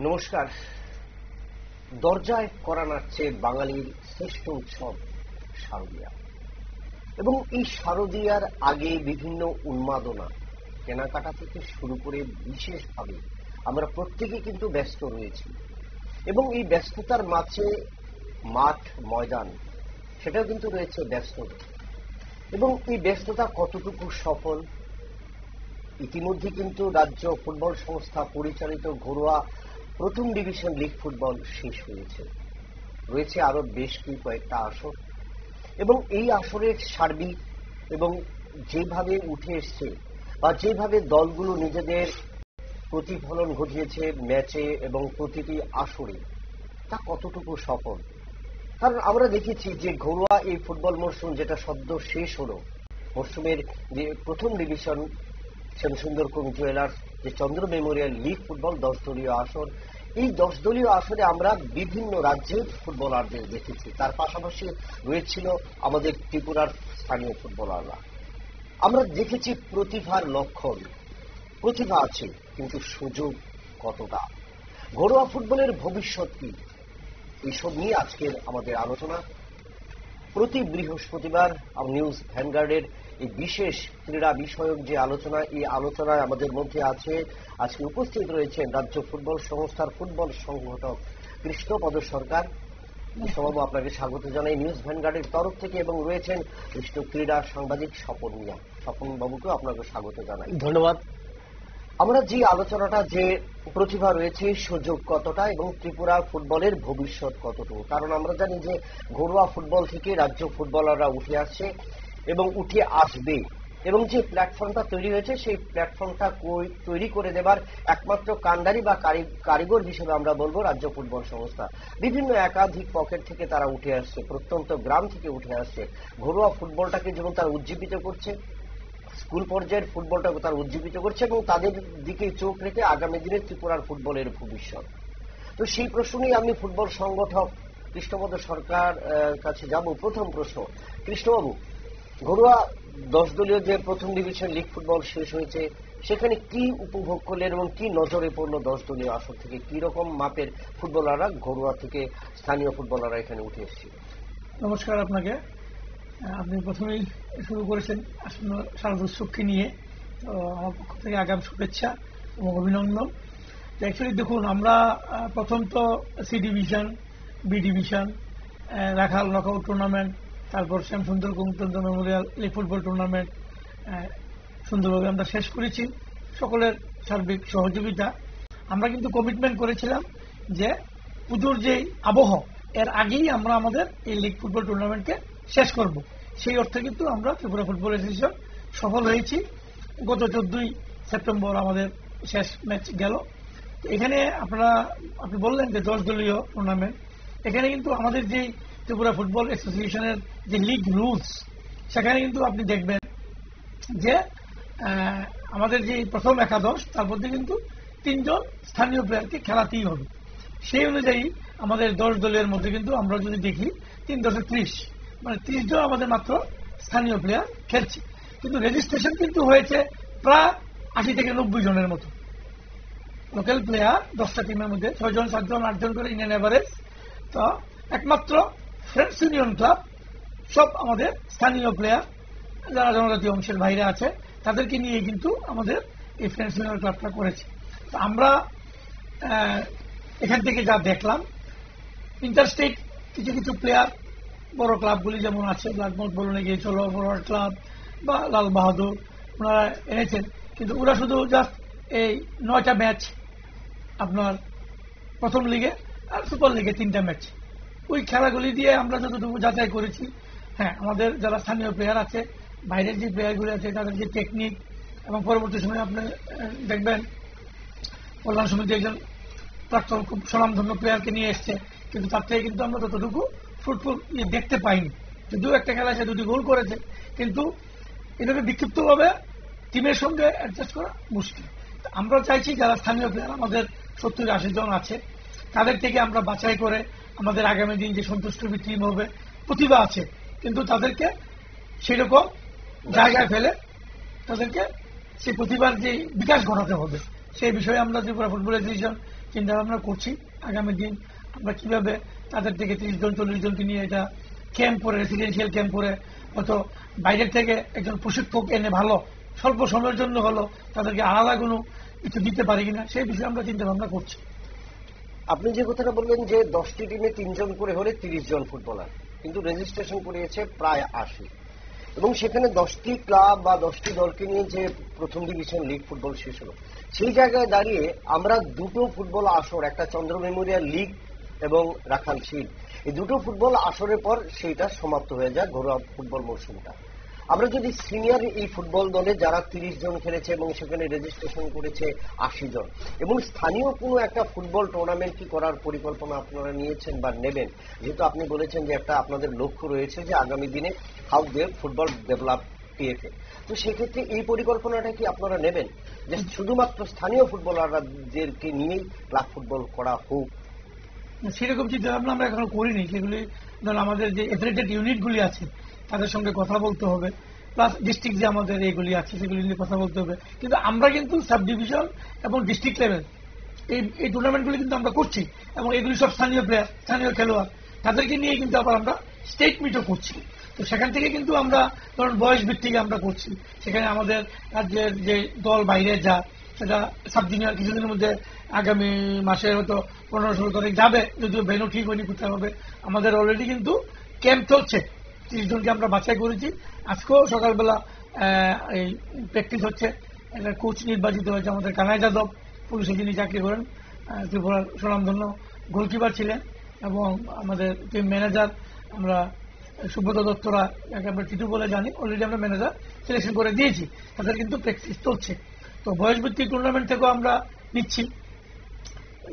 নমস্কার। দরজায় করা নাড়ছে বাঙালির শ্রেষ্ঠ উৎসব শারদীয়া, এবং এই শারদীয়ার আগে বিভিন্ন উন্মাদনা কেনাকাটা থেকে শুরু করে বিশেষভাবে আমরা প্রত্যেকে কিন্তু ব্যস্ত রয়েছি, এবং এই ব্যস্ততার মাঝে মাঠ ময়দান সেটাও কিন্তু রয়েছে ব্যস্ততা। এবং এই ব্যস্ততা কতটুকু সফল, ইতিমধ্যে কিন্তু রাজ্য ফুটবল সংস্থা পরিচালিত ঘরোয়া প্রথম ডিভিশন লিগ ফুটবল শেষ হয়েছে। রয়েছে আরো বেশ কয়েকটা আসর, এবং এই আসরের সার্বিক এবং যেভাবে উঠে এসছে বা যেভাবে দলগুলো নিজেদের প্রতিফলন ঘটিয়েছে ম্যাচে এবং প্রতিটি আসরে, তা কতটুকু সফল। কারণ আমরা দেখেছি যে ঘরোয়া এই ফুটবল মরশুম যেটা সদ্য শেষ হলো, মরশুমের যে প্রথম ডিভিশন শ্যামসুন্দর কম জুয়েলার্স যে চন্দ্র মেমোরিয়াল লিগ ফুটবল 10 দলীয় আসর, এই 10 দলীয় আসরে আমরা বিভিন্ন রাজ্যের ফুটবলারদের দেখেছি। তার পাশাপাশি রয়েছিল আমাদের ত্রিপুরার স্থানীয় ফুটবলাররা। আমরা দেখেছি প্রতিভার লক্ষণ, প্রতিভা আছে কিন্তু সুযোগ কতটা, ঘরোয়া ফুটবলের ভবিষ্যৎ কি, এইসব নিয়ে আজকের আমাদের আলোচনা। প্রতি বৃহস্পতিবার নিউজ ভ্যানগার্ডের এই বিশেষ ক্রীড়া বিষয়ক যে আলোচনা, এই আলোচনায় আমাদের মধ্যে আছে আজকে উপস্থিত রয়েছেন রাজ্য ফুটবল সংস্থার ফুটবল সংগঠক কৃষ্ণপদ সরকার। কৃষ্ণবাবু, আপনাকে স্বাগত জানাই নিউজ ভ্যানগার্ডের তরফ থেকে, এবং রয়েছেন কৃষ্ণ ক্রীড়া সাংবাদিক স্বপন মিয়া। স্বপন বাবুকেও আপনাকে স্বাগত জানাই। ধন্যবাদ। আমরা যে আলোচনাটা, যে প্রতিভা রয়েছে সুযোগ কতটা এবং ত্রিপুরা ফুটবলের ভবিষ্যৎ কতটুকু, কারণ আমরা জানি যে ঘরোয়া ফুটবল থেকে রাজ্য ফুটবলাররা উঠে আসছে এবং উঠে আসবে, এবং যে প্ল্যাটফর্মটা তৈরি হয়েছে সেই প্ল্যাটফর্মটা তৈরি করে দেবার একমাত্র কান্ডারি বা কারিগর হিসেবে আমরা বলবো রাজ্য ফুটবল সংস্থা। বিভিন্ন একাধিক পকেট থেকে তারা উঠে আসছে, প্রত্যন্ত গ্রাম থেকে উঠে আসছে। ঘরোয়া ফুটবলটাকে যেমন তারা উজ্জীবিত করছে, স্কুল পর্যায়ের ফুটবলটাকে তারা উজ্জীবিত করছে, এবং তাদের দিকে চোখ রেখে আগামী দিনে ত্রিপুরার ফুটবলের ভবিষ্যৎ। তো সেই প্রশ্নেই আমি ফুটবল সংগঠক কৃষ্ণপদ সরকার কাছে যাব। প্রথম প্রশ্ন, কৃষ্ণবাবু, ঘরোয়া 10 দলীয় যে প্রথম ডিভিশন লিগ ফুটবল শেষ হয়েছে, সেখানে কি উপভোগ করলেন এবং কি নজরে পড়লো 10 দলীয় আসর থেকে? কি রকম মাপের ফুটবলাররা ঘরোয়া থেকে স্থানীয় ফুটবলাররা এখানে উঠে এসেছিল? নমস্কার আপনাকে। আপনি প্রথমেই শুরু করেছেন আসন্ন শারদ উৎসবকে নিয়ে, তো আমার পক্ষ থেকে আগাম শুভেচ্ছা এবং অভিনন্দন। অ্যাকচুয়ালি দেখুন, আমরা প্রথম তো সি ডিভিশন, বি ডিভিশন, রাখাল নকআউট টুর্নামেন্ট, তারপর শ্যামসুন্দর চন্দ্র মেমোরিয়াল লিগ ফুটবল টুর্নামেন্ট সুন্দরভাবে আমরা শেষ করেছি। সকলের সার্বিক সহযোগিতা। আমরা কিন্তু কমিটমেন্ট করেছিলাম যে পুজোর যে আবহ এর আগেই আমরা আমাদের এই লিগ ফুটবল টুর্নামেন্টকে শেষ করব। সেই অর্থে কিন্তু আমরা ত্রিপুরা ফুটবল অ্যাসোসিয়েশন সফল হয়েছি। গত 14ই সেপ্টেম্বর আমাদের শেষ ম্যাচ গেল। এখানে আপনি বললেন যে 10 দলীয় টুর্নামেন্ট, এখানে কিন্তু আমাদের যে ত্রিপুরা ফুটবল অ্যাসোসিয়েশনের যে লিগ রুলস, সেখানে কিন্তু আপনি দেখবেন যে আমাদের যে প্রথম একাদশ, তার মধ্যে কিন্তু 3 জন স্থানীয় প্লেয়ারকে খেলাতেই হবে। সেই অনুযায়ী আমাদের 10 দলের মধ্যে কিন্তু আমরা যদি দেখি 3 × 30, মানে 30 জন আমাদের মাত্র স্থানীয় প্লেয়ার খেলছে। কিন্তু রেজিস্ট্রেশন কিন্তু হয়েছে প্রায় 80 থেকে 90 জনের মতো লোকাল প্লেয়ার। 10টা টিমের মধ্যে 6 জন, 7 জন, 8 জন করে ইন এভারেজ। তো একমাত্র ফ্রেন্ডস ইউনিয়ন ক্লাব সব আমাদের স্থানীয় প্লেয়ার, যারা জনজাতীয় অংশের বাইরে আছে, তাদেরকে নিয়ে কিন্তু আমাদের এই ফ্রেন্ডস ইউনিয়ন ক্লাবটা করেছে। তো আমরা এখান থেকে যা দেখলাম, ইন্টারস্টেট কিছু কিছু প্লেয়ার বড় ক্লাবগুলি যেমন আছে, ব্ল্যাকমোর বলুন, এগিয়ে চলো, ফরওয়ার্ড ক্লাব বা লাল বাহাদুর, ওনারা এনেছেন। কিন্তু ওরা শুধু জাস্ট এই 9টা ম্যাচ আপনার প্রথম লিগে আর সুপার লিগে 3টা ম্যাচ, ওই খেলাগুলি দিয়ে আমরা যতটুকু যাচাই করেছি, হ্যাঁ, আমাদের যারা স্থানীয় প্লেয়ার আছে, বাইরের যে প্লেয়ারগুলি আছে, তাদের যে টেকনিক, এবং পরবর্তী সময় আপনি দেখবেন কল্যাণ সমিতি একজন প্রাক্তন খুব স্বনামধন্য প্লেয়ারকে নিয়ে এসছে, কিন্তু তার থেকে কিন্তু আমরা ততটুকু ফ্রুটফুল দেখতে পাইনি। যদিও একটা খেলা সে 2টি গোল করেছে, কিন্তু এভাবে বিক্ষিপ্তভাবে টিমের সঙ্গে অ্যাডজাস্ট করা মুশকিল। আমরা চাইছি যারা স্থানীয় প্লেয়ার, আমাদের 70-80 জন আছে, তাদের থেকে আমরা বাছাই করে আমাদের আগামী দিন যে সন্তুষ্টভি টিম হবে, প্রতিভা আছে কিন্তু তাদেরকে সেরকম জায়গায় ফেলে তাদেরকে সেই প্রতিভার যে বিকাশ ঘটাতে হবে, সেই বিষয়ে আমরা ত্রিপুরা ফুটবল অ্যাসোসিয়েশন চিন্তা ভাবনা করছি আগামী দিন আমরা কিভাবে তাদের থেকে 30 জন 40 জনকে নিয়ে এটা ক্যাম্প করে, রেসিডেন্সিয়াল ক্যাম্প করে, হয়তো বাইরের থেকে একজন প্রশিক্ষক এনে ভালো স্বল্প সময়ের জন্য হলো তাদেরকে আলাদা কোনো কিছু দিতে পারি কিনা সেই বিষয়ে আমরা চিন্তা ভাবনা করছি। আপনি যে কথাটা বললেন যে 10টি টিমে 3 জন করে হলে 30 জন ফুটবলার, কিন্তু রেজিস্ট্রেশন করিয়েছে প্রায় 80, এবং সেখানে 10টি ক্লাব বা 10টি দলকে নিয়ে যে প্রথম ডিভিশন লিগ ফুটবল শেষ হলো, সেই জায়গায় দাঁড়িয়ে আমরা দুটো ফুটবল আসর, একটা চন্দ্র মেমোরিয়াল লিগ এবং রাখাল শিল্ড, এই দুটো ফুটবল আসরের পর সেইটা সমাপ্ত হয়ে যায় ঘরোয়া ফুটবল মৌসুমটা। আমরা যদি সিনিয়র এই ফুটবল দলে যারা 30 জন খেলেছে এবং সেখানে রেজিস্ট্রেশন করেছে 80 জন, এবং স্থানীয় কোনো একটা ফুটবল টুর্নামেন্ট কি করার পরিকল্পনা আপনারা নিয়েছেন বা নেবেন, যেহেতু আপনি বলেছেন যে একটা আপনাদের লক্ষ্য রয়েছে যে আগামী দিনে how they football develop TFA, তো সেক্ষেত্রে এই পরিকল্পনাটা কি আপনারা নেবেন যে শুধুমাত্র স্থানীয় ফুটবলারদেরকে নিয়েই ক্লাব ফুটবল করা হোক? সেরকম চিন্তা ভাবনা আমরা এখনো করিনি। সেগুলি ধরুন আমাদের যে এফিলিয়েটেড ইউনিটগুলি আছে তাদের সঙ্গে কথা বলতে হবে, প্লাস ডিস্ট্রিক্ট যে আমাদের এইগুলি আছে সেগুলি নিয়ে কথা বলতে হবে। কিন্তু আমরা কিন্তু সাব ডিভিশন এবং ডিস্ট্রিক্ট লেভেল এই টুর্নামেন্টগুলি কিন্তু আমরা করছি, এবং এগুলি সব স্থানীয় প্লেয়ার, স্থানীয় খেলোয়াড়, তাদেরকে নিয়ে কিন্তু আবার আমরা স্টেট মিটও করছি। তো সেখান থেকে কিন্তু আমরা ধরুন বয়স ভিত্তিক আমরা করছি। সেখানে আমাদের রাজ্যের যে দল বাইরে যা, সেটা সাব জুনিয়র কিছুদিনের মধ্যে আগামী মাসে হয়তো 15-16 তারিখ যাবে, যদিও ভেন্যু ঠিক হয়নি কোথায় হবে। আমাদের অলরেডি কিন্তু ক্যাম্প চলছে, 30 জনকে আমরা বাছাই করেছি। আজকেও সকালবেলা এই প্র্যাকটিস হচ্ছে। একটা কোচ নির্বাচিত হয়েছে আমাদের কানাই যাদব, পুলিশে যিনি চাকরি করেন, ত্রিপুরার সুনামধন্য গোলকিপার ছিলেন, এবং আমাদের টিম ম্যানেজার আমরা সুব্রত দত্তরা, যাকে আমরা টিটু বলে জানি, অলরেডি আমরা ম্যানেজার সিলেকশন করে দিয়েছি। তাদের কিন্তু প্র্যাকটিস চলছে। তো বয়সভিত্তিক টুর্নামেন্ট থেকেও আমরা নিচ্ছি,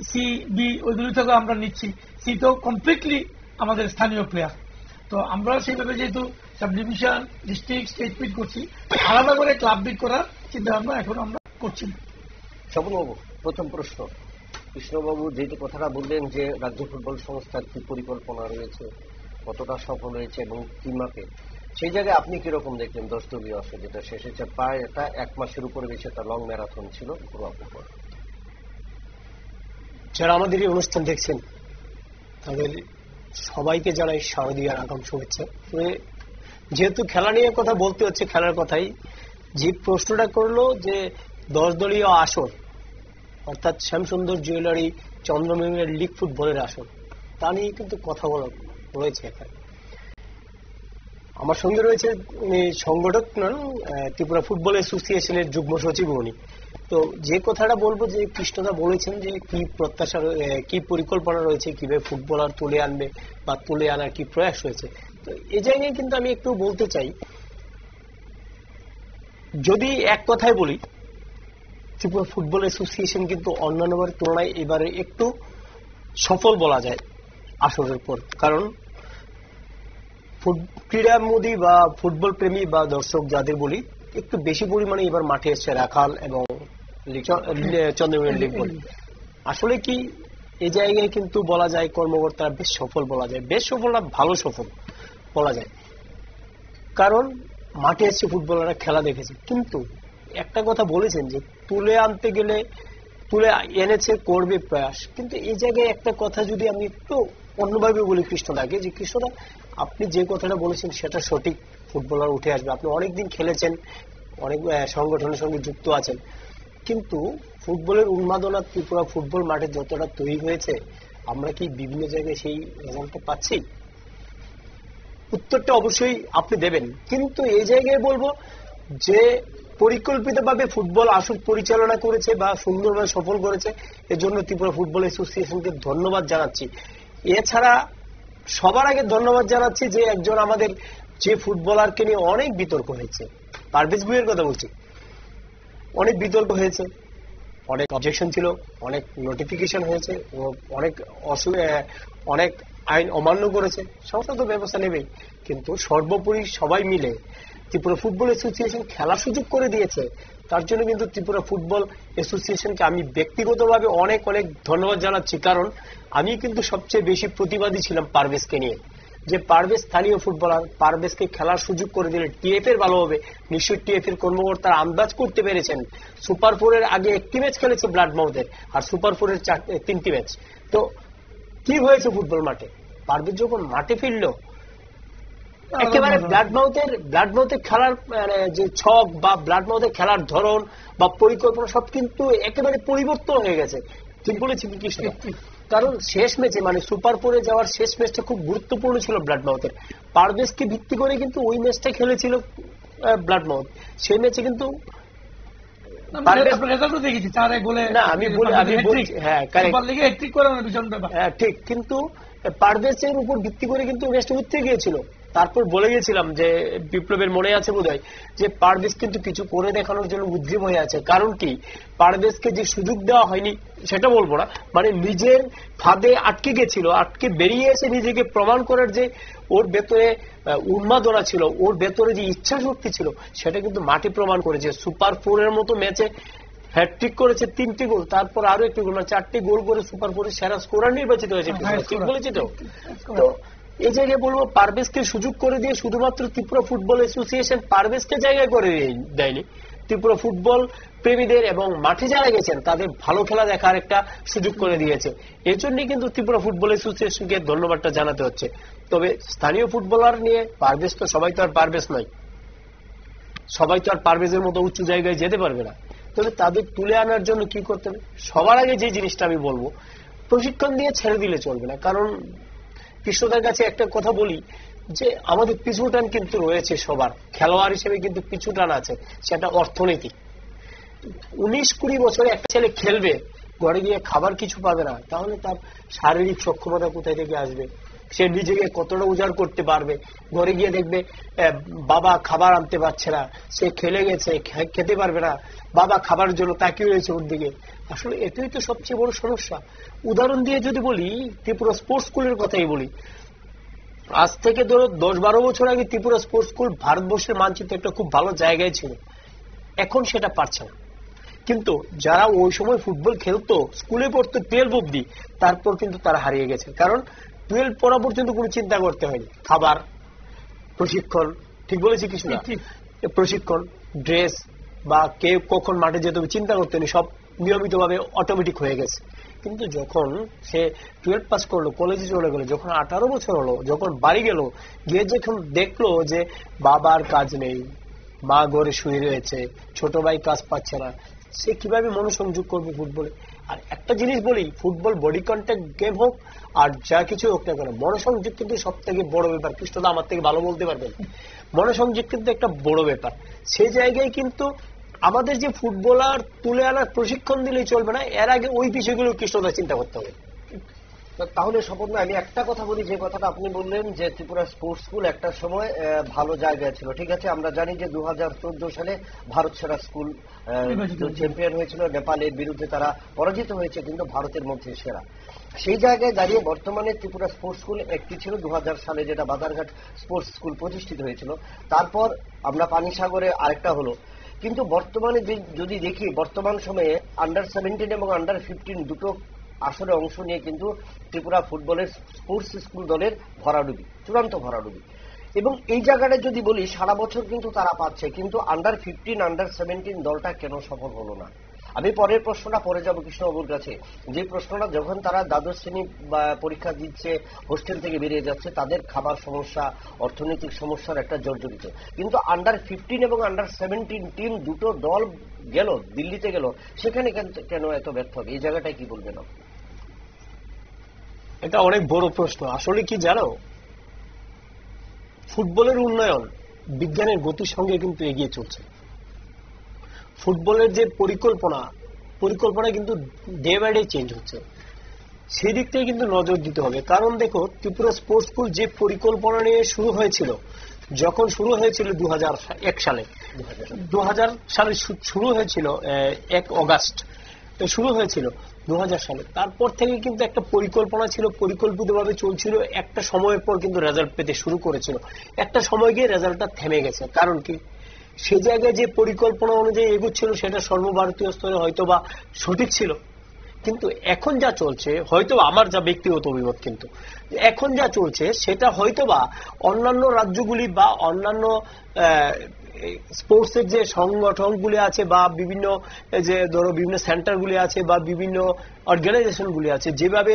সি বি ওইগুলি থেকেও আমরা নিচ্ছি। সি তো কমপ্লিটলি আমাদের স্থানীয় প্লেয়ার। তো আমরা সেইভাবে যেহেতু subdivision, district, state meet করছি, আলাদা করে ক্লাব মিট করার চিন্তা ভাবনা এখন আমরা করছি না। স্বপনবাবু, প্রথম প্রশ্ন, কৃষ্ণবাবু যেটি কথাটা বললেন যে রাজ্য ফুটবল সংস্থার কি পরিকল্পনা রয়েছে, কতটা সফল হয়েছে এবং কি মাপে, সেই জায়গায় আপনি কিরকম দেখলেন 10 দলীয় আসর যেটা শেষ হয়েছে? প্রায় এটা 1 মাসের উপরে বেশি একটা লং ম্যারাথন ছিল ঘরোয়া ফুটবল। যারা আমাদের এই অনুষ্ঠান দেখছেন তাদের সবাইকে জানাই শারদীয়ার আগাম শুভেচ্ছা। যেহেতু খেলা নিয়ে কথা বলতে হচ্ছে, খেলার কথাই যে প্রশ্নটা করলো যে 10 দলীয় আসর, অর্থাৎ শ্যামসুন্দর জুয়েলারি চন্দ্র মেমোরিয়াল লিগ ফুটবলের আসর, তা নিয়ে কিন্তু কথা বলা রয়েছে। এখানে আমার সঙ্গে রয়েছে সংগঠক নন, ত্রিপুরা ফুটবল অ্যাসোসিয়েশনের যুগ্ম সচিব উনি। তো যে কথাটা বলবো, যে কৃষ্ণদা বলেছেন যে কি প্রত্যাশা, কি পরিকল্পনা রয়েছে, কিভাবে ফুটবলার তুলে আনবে বা তুলে আনার কি প্রয়াস রয়েছে, তো এই জায়গায় কিন্তু আমি একটু বলতে চাই। যদি এক কথায় বলি, ত্রিপুরা ফুটবল অ্যাসোসিয়েশন কিন্তু অন্যান্যবার তুলনায় এবারে একটু সফল বলা যায় আসরের পর। কারণ ক্রীড়ামোদী বা ফুটবল প্রেমী বা দর্শক যাদের বলি, একটু বেশি পরিমাণে এবার মাঠে এসছে রাখাল এবং চন্দ্রমেমোরিয়াল লিগ বল। আসলে কি এই জায়গায় কিন্তু বলা যায় কর্মকর্তারা বেশ সফল বলা যায়, বেশ সফল না, ভালো সফল বলা যায়। কারণ মাঠে এসছে ফুটবলাররা খেলা দেখেছে। কিন্তু একটা কথা বলেছেন যে তুলে আনতে গেলে তুলে এনেছে, করবে প্রয়াস। কিন্তু এই জায়গায় একটা কথা যদি আমি একটু অন্যভাবে বলি কৃষ্ণদাকে, যে কৃষ্ণদা আপনি যে কথাটা বলেছেন সেটা সঠিক, ফুটবলার উঠে আসবে। আপনি অনেকদিন খেলেছেন, অনেক সংগঠনের সঙ্গে যুক্ত আছেন, কিন্তু ফুটবলের উন্মাদনা ত্রিপুরা ফুটবল মাঠে যতটা তৈরি হয়েছে, আমরা কি বিভিন্ন জায়গায় সেই রেজাল্টটা পাচ্ছি? উত্তরটা অবশ্যই আপনি দেবেন। কিন্তু এই জায়গায় বলবো যে পরিকল্পিতভাবে ফুটবল আসর পরিচালনা করেছে বা সুন্দরভাবে সফল করেছে, এজন্য ত্রিপুরা ফুটবল অ্যাসোসিয়েশনকে ধন্যবাদ জানাচ্ছি। এছাড়া সবার আগে ধন্যবাদ জানাচ্ছি যে একজন আমাদের যে ফুটবলারকে নিয়ে অনেক বিতর্ক হয়েছে, পারভেজ ভুঁইয়ার কথা বলছি, অনেক বিতর্ক হয়েছে, অনেক অবজেকশন ছিল, অনেক নোটিফিকেশন হয়েছে, অনেক আইন অমান্য করেছে, সংস্থা তো ব্যবস্থা নেবেই। কিন্তু সর্বোপরি সবাই মিলে ত্রিপুরা ফুটবল অ্যাসোসিয়েশন খেলার সুযোগ করে দিয়েছে। তার জন্য কিন্তু ত্রিপুরা ফুটবল অ্যাসোসিয়েশনকে আমি ব্যক্তিগতভাবে অনেক অনেক ধন্যবাদ জানাচ্ছি। কারণ আমি কিন্তু সবচেয়ে বেশি প্রতিবাদী ছিলাম পারভেজকে নিয়ে, যে পারভেজ স্থানীয় ফুটবলার, পারভেজকে খেলার সুযোগ করে দিলে টিএফ এর ভালো হবে। নিশ্চয়ই টিএফ এর কর্মকর্তারা আন্দাজ করতে পেরেছেন। সুপার 4 এর আগে একটি ম্যাচ খেলেছে ব্লাডমাউথের, আর সুপার 4 এর 3টি ম্যাচ। তো কি হয়েছে ফুটবল মাঠে? পারভেজ যখন মাঠে ফিরল, একেবারে ব্লাডমাউথের খেলার যে ছক বা ব্লাডমাউথের খেলার ধরন বা পরিকল্পনা সব কিন্তু একেবারে পরিবর্তন হয়ে গেছে। ঠিক বলেছি কি কৃষ্ণ? কারণ শেষ ম্যাচে মানে সুপার 4 এ যাওয়ার শেষ ম্যাচটা খুব গুরুত্বপূর্ণ ছিল ব্লাডমাউথের। পারভেজকে ভিত্তি করে কিন্তু ওই ম্যাচটা খেলেছিল ব্লাডমাউথ। সেই ম্যাচে কিন্তু ঠিক, কিন্তু পারভেজের উপর ভিত্তি করে কিন্তু ম্যাচটা উঠতে গিয়েছিল। তারপর বলে গেছিলাম যে বিপ্লবের মনে আছে বোধহয় যে পারভেজ কিন্তু কিছু করে দেখানোর জন্য উদ্গ্রীব হয়ে আছে। কারণ কি, পারভেজকে যে সুযোগ দেওয়া হয়নি সেটা বলবো না, মানে নিজের ফাঁদে আটকে গেছিল, আটকে বেরিয়ে এসে নিজেকে প্রমাণ করার যে ওর ভেতরে উন্মাদনা ছিল, ওর ভেতরে যে ইচ্ছা শক্তি ছিল, সেটা কিন্তু মাঠে প্রমাণ করেছে। সুপার 4 এর মতো ম্যাচে হ্যাটট্রিক করেছে, 3টি গোল, তারপর আরো একটি গোল, মানে 4টি গোল করে সুপার 4 এর সেরা স্কোরার নির্বাচিত হয়েছে। ঠিক বলেছি তো? তো এই জায়গায় বলবো পারভেজকে সুযোগ করে দিয়ে শুধুমাত্র ত্রিপুরা ফুটবল অ্যাসোসিয়েশন পারভেজকে জায়গায় করে দেয়নি, ত্রিপুরা ফুটবল প্রেমীদের এবং মাঠে যারা গেছেন তাদের ভালো খেলা দেখার একটা সুযোগ করে দিয়েছে। এর জন্যই কিন্তু ত্রিপুরা ফুটবল অ্যাসোসিয়েশনকে ধন্যবাদটা জানাতে হচ্ছে। তবে স্থানীয় ফুটবলার নিয়ে পারভেজ তো সবাই তো আর পারভেজ নয়, সবাই তো আর পারভেজের মতো উচ্চ জায়গায় যেতে পারবে না। তবে তাদের তুলে আনার জন্য কি করতে হবে? সবার আগে যে জিনিসটা আমি বলবো, প্রশিক্ষণ দিয়ে ছেড়ে দিলে চলবে না। কারণ কৃষ্ণদার কাছে একটা কথা বলি যে আমাদের পিছুটান কিন্তু রয়েছে সবার, খেলোয়াড় হিসেবে কিন্তু পিছুটান আছে, সেটা অর্থনীতি। 19-20 বছরে একটা ছেলে খেলবে, ঘরে গিয়ে খাবার কিছু পাবে না, তাহলে তার শারীরিক সক্ষমতা কোথায় থেকে আসবে? সে নিজেকে কতটা উজাড় করতে পারবে? ঘরে গিয়ে দেখবে বাবা খাবার আনতে পারছে না, সে খেলে গেছে, খেতে পারবে না, বাবা খাবার জন্য তাকিয়ে রয়েছে ওর দিকে। আসলে এটাই তো সবচেয়ে বড় সমস্যা। উদাহরণ দিয়ে যদি বলি, ত্রিপুরা স্পোর্টস স্কুলের কথাই বলি। আজ থেকে ধরো 10-12 বছর আগে ত্রিপুরা স্পোর্টস স্কুল ভারতবর্ষের মানচিত্রে একটা খুব ভালো জায়গায় ছিল, এখন সেটা পারছে না। কিন্তু যারা ওই সময় ফুটবল খেলতো, স্কুলে পড়তো 12 অব্দি, তারপর কিন্তু তারা হারিয়ে গেছে। কারণ 12 পড়া পর্যন্ত কোনো চিন্তা করতে হয়নি, খাবার, প্রশিক্ষণ, ঠিক বলেছি কিছু না, প্রশিক্ষণ, ড্রেস বা কে কখন মাঠে যেতে হবে চিন্তা করতে হয়নি, সব নিয়মিতভাবে অটোমেটিক হয়ে গেছে। কিন্তু যখন সে 12 পাস করলো, কলেজে চলে গেল, যখন 18 বছর হলো, যখন বাড়ি গেল, গিয়ে যখন দেখলো যে বাবার কাজ নেই, মা ঘরে শুয়ে রয়েছে, ছোট ভাই কাজ পাচ্ছে না, সে কিভাবে মনোসংযোগ করবে ফুটবলে? আর একটা জিনিস বলি, ফুটবল বডি কন্ট্যাক্ট গেম হোক আর যা কিছু হোক না কেন, মনোসংযোগ কিন্তু সব থেকে বড় ব্যাপার। কৃষ্ণদা আমার থেকে ভালো বলতে পারবেন, মনোসংযোগ কিন্তু একটা বড় ব্যাপার। সেই জায়গায় কিন্তু আমাদের যে ফুটবলার তুলে আনার প্রশিক্ষণ দিলেই চলবে না, এর আগে ওই বিষয়গুলো কৃষ্ণদা চিন্তা করতে হবে। তাহলে স্বপন, আমি একটা কথা বলি, যে কথাটা আপনি বললেন যে ত্রিপুরা স্পোর্টস স্কুল একটা সময় ভালো জায়গায় ছিল, ঠিক আছে। আমরা জানি যে 2014 সালে ভারত সেরা স্কুল চ্যাম্পিয়ন হয়েছিল, নেপালের বিরুদ্ধে তারা পরাজিত হয়েছে, কিন্তু ভারতের মধ্যে সেরা। সেই জায়গায় দাঁড়িয়ে বর্তমানে ত্রিপুরা স্পোর্টস স্কুল একটি ছিল 2000 সালে, যেটা বাদারঘাট স্পোর্টস স্কুল প্রতিষ্ঠিত হয়েছিল। তারপর আমরা পানিসাগরে আরেকটা হলো। কিন্তু বর্তমানে যদি দেখি, বর্তমান সময়ে আন্ডার-17 এবং আন্ডার-15 দুটো আসরে অংশ নিয়ে কিন্তু ত্রিপুরা ফুটবলের স্পোর্টস স্কুল দলের ভরাডুবি, চূড়ান্ত ভরাডুবি। এবং এই জায়গাটা যদি বলি, সারা বছর কিন্তু তারা পাচ্ছে, কিন্তু আন্ডার-15 আন্ডার-17 দলটা কেন সফল হলো না? আমি পরের প্রশ্নটা পরে যাব কৃষ্ণবাবুর কাছে, যে প্রশ্নটা যখন তারা দ্বাদশ শ্রেণী পরীক্ষা দিচ্ছে, হোস্টেল থেকে বেরিয়ে যাচ্ছে, তাদের খাবার সমস্যা, অর্থনৈতিক সমস্যার একটা জর্জরিত। কিন্তু আন্ডার-15 এবং আন্ডার-17 টিম দুটো দল গেল, দিল্লিতে গেল, সেখানে কেন এত ব্যর্থ হবে? এই জায়গাটাই কি বলবেন? এটা অনেক বড় প্রশ্ন। আসলে কি জানো, ফুটবলের উন্নয়ন বিজ্ঞানের গতির সঙ্গে কিন্তু এগিয়ে চলছে। ফুটবলের যে পরিকল্পনা কিন্তু ডে বাই ডে চেঞ্জ হচ্ছে, সেই দিক থেকে কিন্তু নজর দিতে হবে। কারণ দেখো, ত্রিপুরা স্পোর্টস স্কুল যে পরিকল্পনা নিয়ে শুরু হয়েছিল, যখন শুরু হয়েছিল 2001 সালে, 2000 সালে শুরু হয়েছিল, 1 অগাস্ট শুরু হয়েছিল 2000 সালে। তারপর থেকে কিন্তু একটা পরিকল্পনা ছিল, পরিকল্পিতভাবে চলছিল। একটা সময়ের পর কিন্তু রেজাল্ট পেতে শুরু করেছিল, একটা সময় গিয়ে রেজাল্টটা থেমে গেছে। কারণ কি, সে জায়গায় যে পরিকল্পনা অনুযায়ী এগুচ্ছিল সেটা সর্বভারতীয় স্তরে হয়তো বা সঠিক ছিল, কিন্তু এখন যা চলছে, হয়তো আমার যা ব্যক্তিগত অভিমত, কিন্তু এখন যা চলছে সেটা হয়তোবা অন্যান্য রাজ্যগুলি বা অন্যান্য স্পোর্টসের যে সংগঠনগুলি আছে বা বিভিন্ন যে ধরো বিভিন্ন সেন্টারগুলি আছে বা বিভিন্ন অর্গানাইজেশনগুলি আছে যেভাবে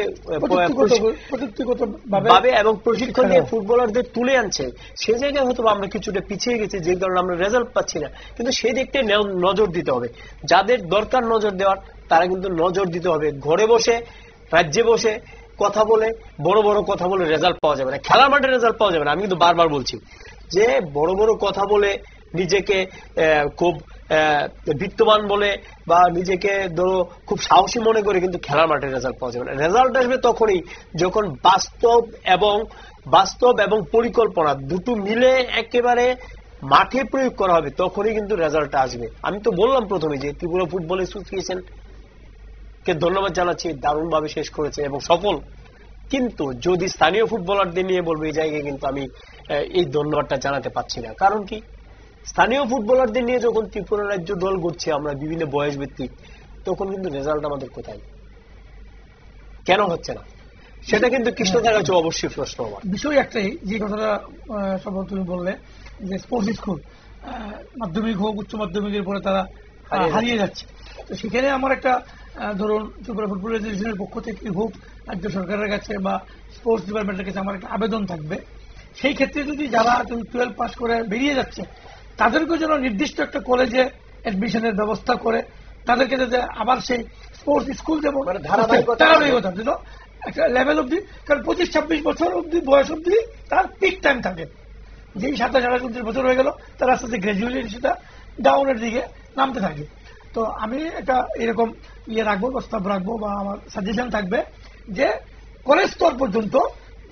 ভাবে এবং প্রশিক্ষণ নিয়ে ফুটবলারদের তুলে আনছে, সে জায়গায় হয়তো আমরা কিছুটা পিছিয়ে গেছি, যে কারণে আমরা রেজাল্ট পাচ্ছি না। কিন্তু সেই দিকটা নজর দিতে হবে, যাদের দরকার নজর দেওয়ার তারা কিন্তু নজর দিতে হবে। ঘরে বসে রাজ্যে বসে কথা বলে বড় বড় কথা বলে রেজাল্ট পাওয়া যাবে না, খেলার মাঠে রেজাল্ট পাওয়া যাবে না। আমি কিন্তু বারবার বলছি যে বড় বড় কথা বলে নিজেকে খুব বিত্তবান বলে বা নিজেকে ধরো খুব সাহসী মনে করে কিন্তু খেলার মাঠে রেজাল্ট পাওয়া যাবে না। রেজাল্ট আসবে তখনই যখন বাস্তব এবং পরিকল্পনা দুটো মিলে একেবারে মাঠে প্রয়োগ করা হবে, তখনই কিন্তু রেজাল্ট আসবে। আমি তো বললাম প্রথমে যে ত্রিপুরা ফুটবল অ্যাসোসিয়েশন কে ধন্যবাদ জানাচ্ছি, দারুণভাবে শেষ করেছে এবং সফল। কিন্তু যদি স্থানীয় ফুটবলারদের নিয়ে বলবো, এই জায়গায় কিন্তু আমি এই ধন্যবাদটা জানাতে পারছি না। কারণ কি, স্থানীয় ফুটবলারদের নিয়ে যখন ত্রিপুরা রাজ্য দল করছে আমরা বিভিন্ন বয়স ভিত্তিক, তখন কিন্তু রেজাল্ট আমাদের কোথায়, কেন হচ্ছে না, সেটা কিন্তু কৃষ্ণদার কাছে অবশ্যই প্রশ্ন। আমার বিষয় একটাই, যে কথাটা সব তুমি বললে যে স্পোর্টস স্কুল মাধ্যমিক হোক উচ্চ মাধ্যমিকের পরে তারা হারিয়ে যাচ্ছে। তো সেখানে আমার একটা ধরুন ত্রিপুরা ফুটবল অ্যাসোসিয়েশনের পক্ষ থেকে হোক, রাজ্য সরকারের কাছে বা স্পোর্টস ডিপার্টমেন্টের কাছে আমার একটা আবেদন থাকবে, সেই ক্ষেত্রে যদি যারা 12 পাস করে বেরিয়ে যাচ্ছে তাদেরকে যেন নির্দিষ্ট একটা কলেজে অ্যাডমিশনের ব্যবস্থা করে তাদেরকে যাতে আবার সেই স্পোর্টস স্কুল যেমন ধারাবাহিকতা যেন একটা লেভেল অব্দি, কারণ 25-26 বছর অব্দি বয়স অব্দি তার পিক টাইম থাকে। যেই 27-28-29 বছর হয়ে গেল তার আস্তে আস্তে গ্র্যাজুয়ালি সেটা ডাউনের দিকে নামতে থাকে। তো আমি একটা এরকম রাখবো, প্রস্তাব রাখবো বা আমার সাজেশন থাকবে যে কলেজ স্তর পর্যন্ত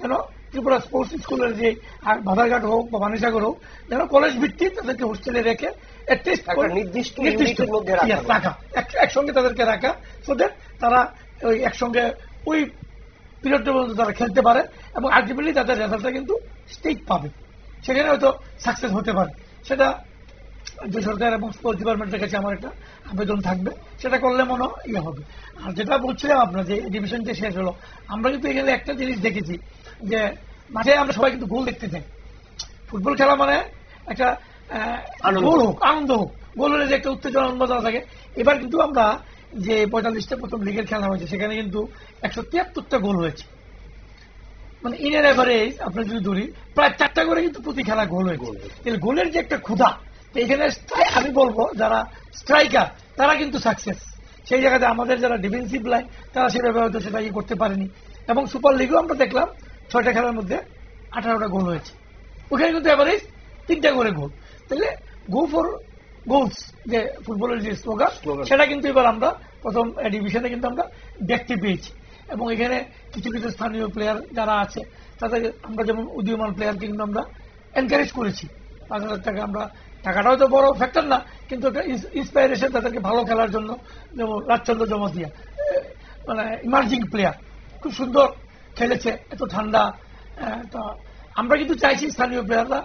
যেন ত্রিপুরা স্পোর্টস স্কুলের যে বাধারঘাট হোক বা বানিসাগর হোক, যেন কলেজ ভিত্তিক তাদেরকে হোস্টেলে রেখে নির্দিষ্ট রাখা, একসঙ্গে তাদেরকে রাখা, সো দ্যাট তারা ওই একসঙ্গে ওই পিরিয়ডটা পর্যন্ত তারা খেলতে পারে এবং আলটিমেটলি তাদের রেজাল্টটা কিন্তু স্টেট পাবে, সেখানে হয়তো সাকসেস হতে পারে। সেটা রাজ্য সরকার এবং স্পোর্টস ডিপার্টমেন্টের কাছে আমার একটা আবেদন থাকবে, সেটা করলে মনে হবে। আর যেটা বলছিলাম আপনার যে ডিভিশনটা শেষ হলো, আমরা কিন্তু এখানে একটা জিনিস দেখেছি যে মাঠে আমরা সবাই কিন্তু গোল দেখতে চাই। ফুটবল খেলা মানে একটা গোল হোক, আনন্দ হোক, গোল হলে যে একটা উত্তেজনা উন্মাদনা থাকে। এবার কিন্তু আমরা যে 45টা প্রথম লিগের খেলা হয়েছে সেখানে কিন্তু 173টা গোল হয়েছে, মানে ইনের এভারেজ আপনার যদি ধরি প্রায় 4টা করে কিন্তু প্রতি খেলা গোল হয়েছে। তাহলে গোলের যে একটা ক্ষুধা, এখানে আমি বলবো যারা স্ট্রাইকার তারা কিন্তু সাকসেস। সেই জায়গাতে আমাদের যারা ডিফেন্সিভ লাইন তারা সেভাবে হয়তো সেটা করতে পারেনি। এবং সুপার লিগেও আমরা দেখলাম 6টা খেলার মধ্যে 18টা গোল হয়েছে, ওখানে কিন্তু এভারেজ 3টা করে গোল। তাহলে গো ফর গোলস যে ফুটবলের যে স্লোগান, সেটা কিন্তু এবার আমরা প্রথম ডিভিশনে কিন্তু আমরা দেখতে পেয়েছি। এবং এখানে কিছু কিছু স্থানীয় প্লেয়ার যারা আছে তাদের আমরা যেমন উদীয়মান প্লেয়ারকে কিন্তু আমরা এনকারেজ করেছি। 5,000 টাকা, আমরা টাকাটা হয়তো বড় ফ্যাক্টর না, কিন্তু একটা ইন্সপাইরেশন তাদেরকে ভালো খেলার জন্য, যেমন রাজচন্দ্র জমাতিয়া মানে ইমার্জিং প্লেয়ার, খুব সুন্দর খেলেছে, এত ঠান্ডা। তো আমরা কিন্তু চাইছি স্থানীয় প্লেয়াররা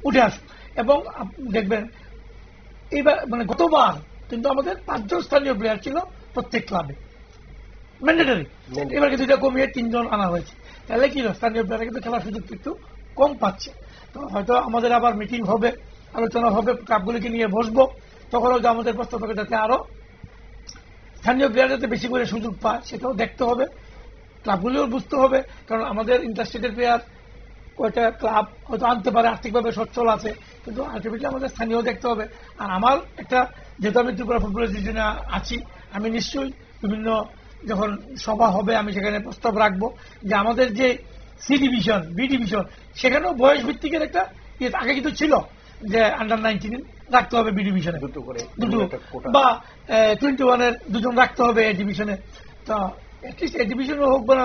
উঠে আসুক। এবং দেখবেন এইবার মানে গতবার কিন্তু আমাদের 5 জন স্থানীয় প্লেয়ার ছিল প্রত্যেক ক্লাবে, ম্যান্ডেটরি। এবার কিন্তু এটা কমিয়ে 3 জন আনা হয়েছে। তাহলে কি স্থানীয় প্লেয়াররা কিন্তু খেলার সুযোগ একটু কম পাচ্ছে। তো হয়তো আমাদের আবার মিটিং হবে, আলোচনা হবে, ক্লাবগুলিকে নিয়ে বসবো, তখন হয়তো আমাদের প্রস্তাব হবে যাতে আরো স্থানীয় প্লেয়ার যাতে বেশি করে সুযোগ পায় সেটাও দেখতে হবে, ক্লাবগুলিও বুঝতে হবে। কারণ আমাদের ইন্টারস্টেটের প্লেয়ার কয়টা ক্লাব হয়তো আনতে পারে, আর্থিকভাবে সচ্ছল আছে, কিন্তু আলটিমেটলি আমাদের স্থানীয় দেখতে হবে। আর আমার একটা, যেহেতু আমি ত্রিপুরা ফুটবল অ্যাসোসিয়েশনে আছি, আমি নিশ্চয়ই বিভিন্ন যখন সভা হবে আমি সেখানে প্রস্তাব রাখবো যে আমাদের যে সি ডিভিশন, বি ডিভিশন, সেখানেও বয়স ভিত্তিকের একটা আগে কিন্তু ছিল যে আন্ডার-19 রাখতে হবে বি ডিভিশনে, দুটো বা 21-এর 2 জন রাখতে হবে এ ডিভিশনে। তো অ্যাটলিস্ট এ ডিভিশনে হোক বা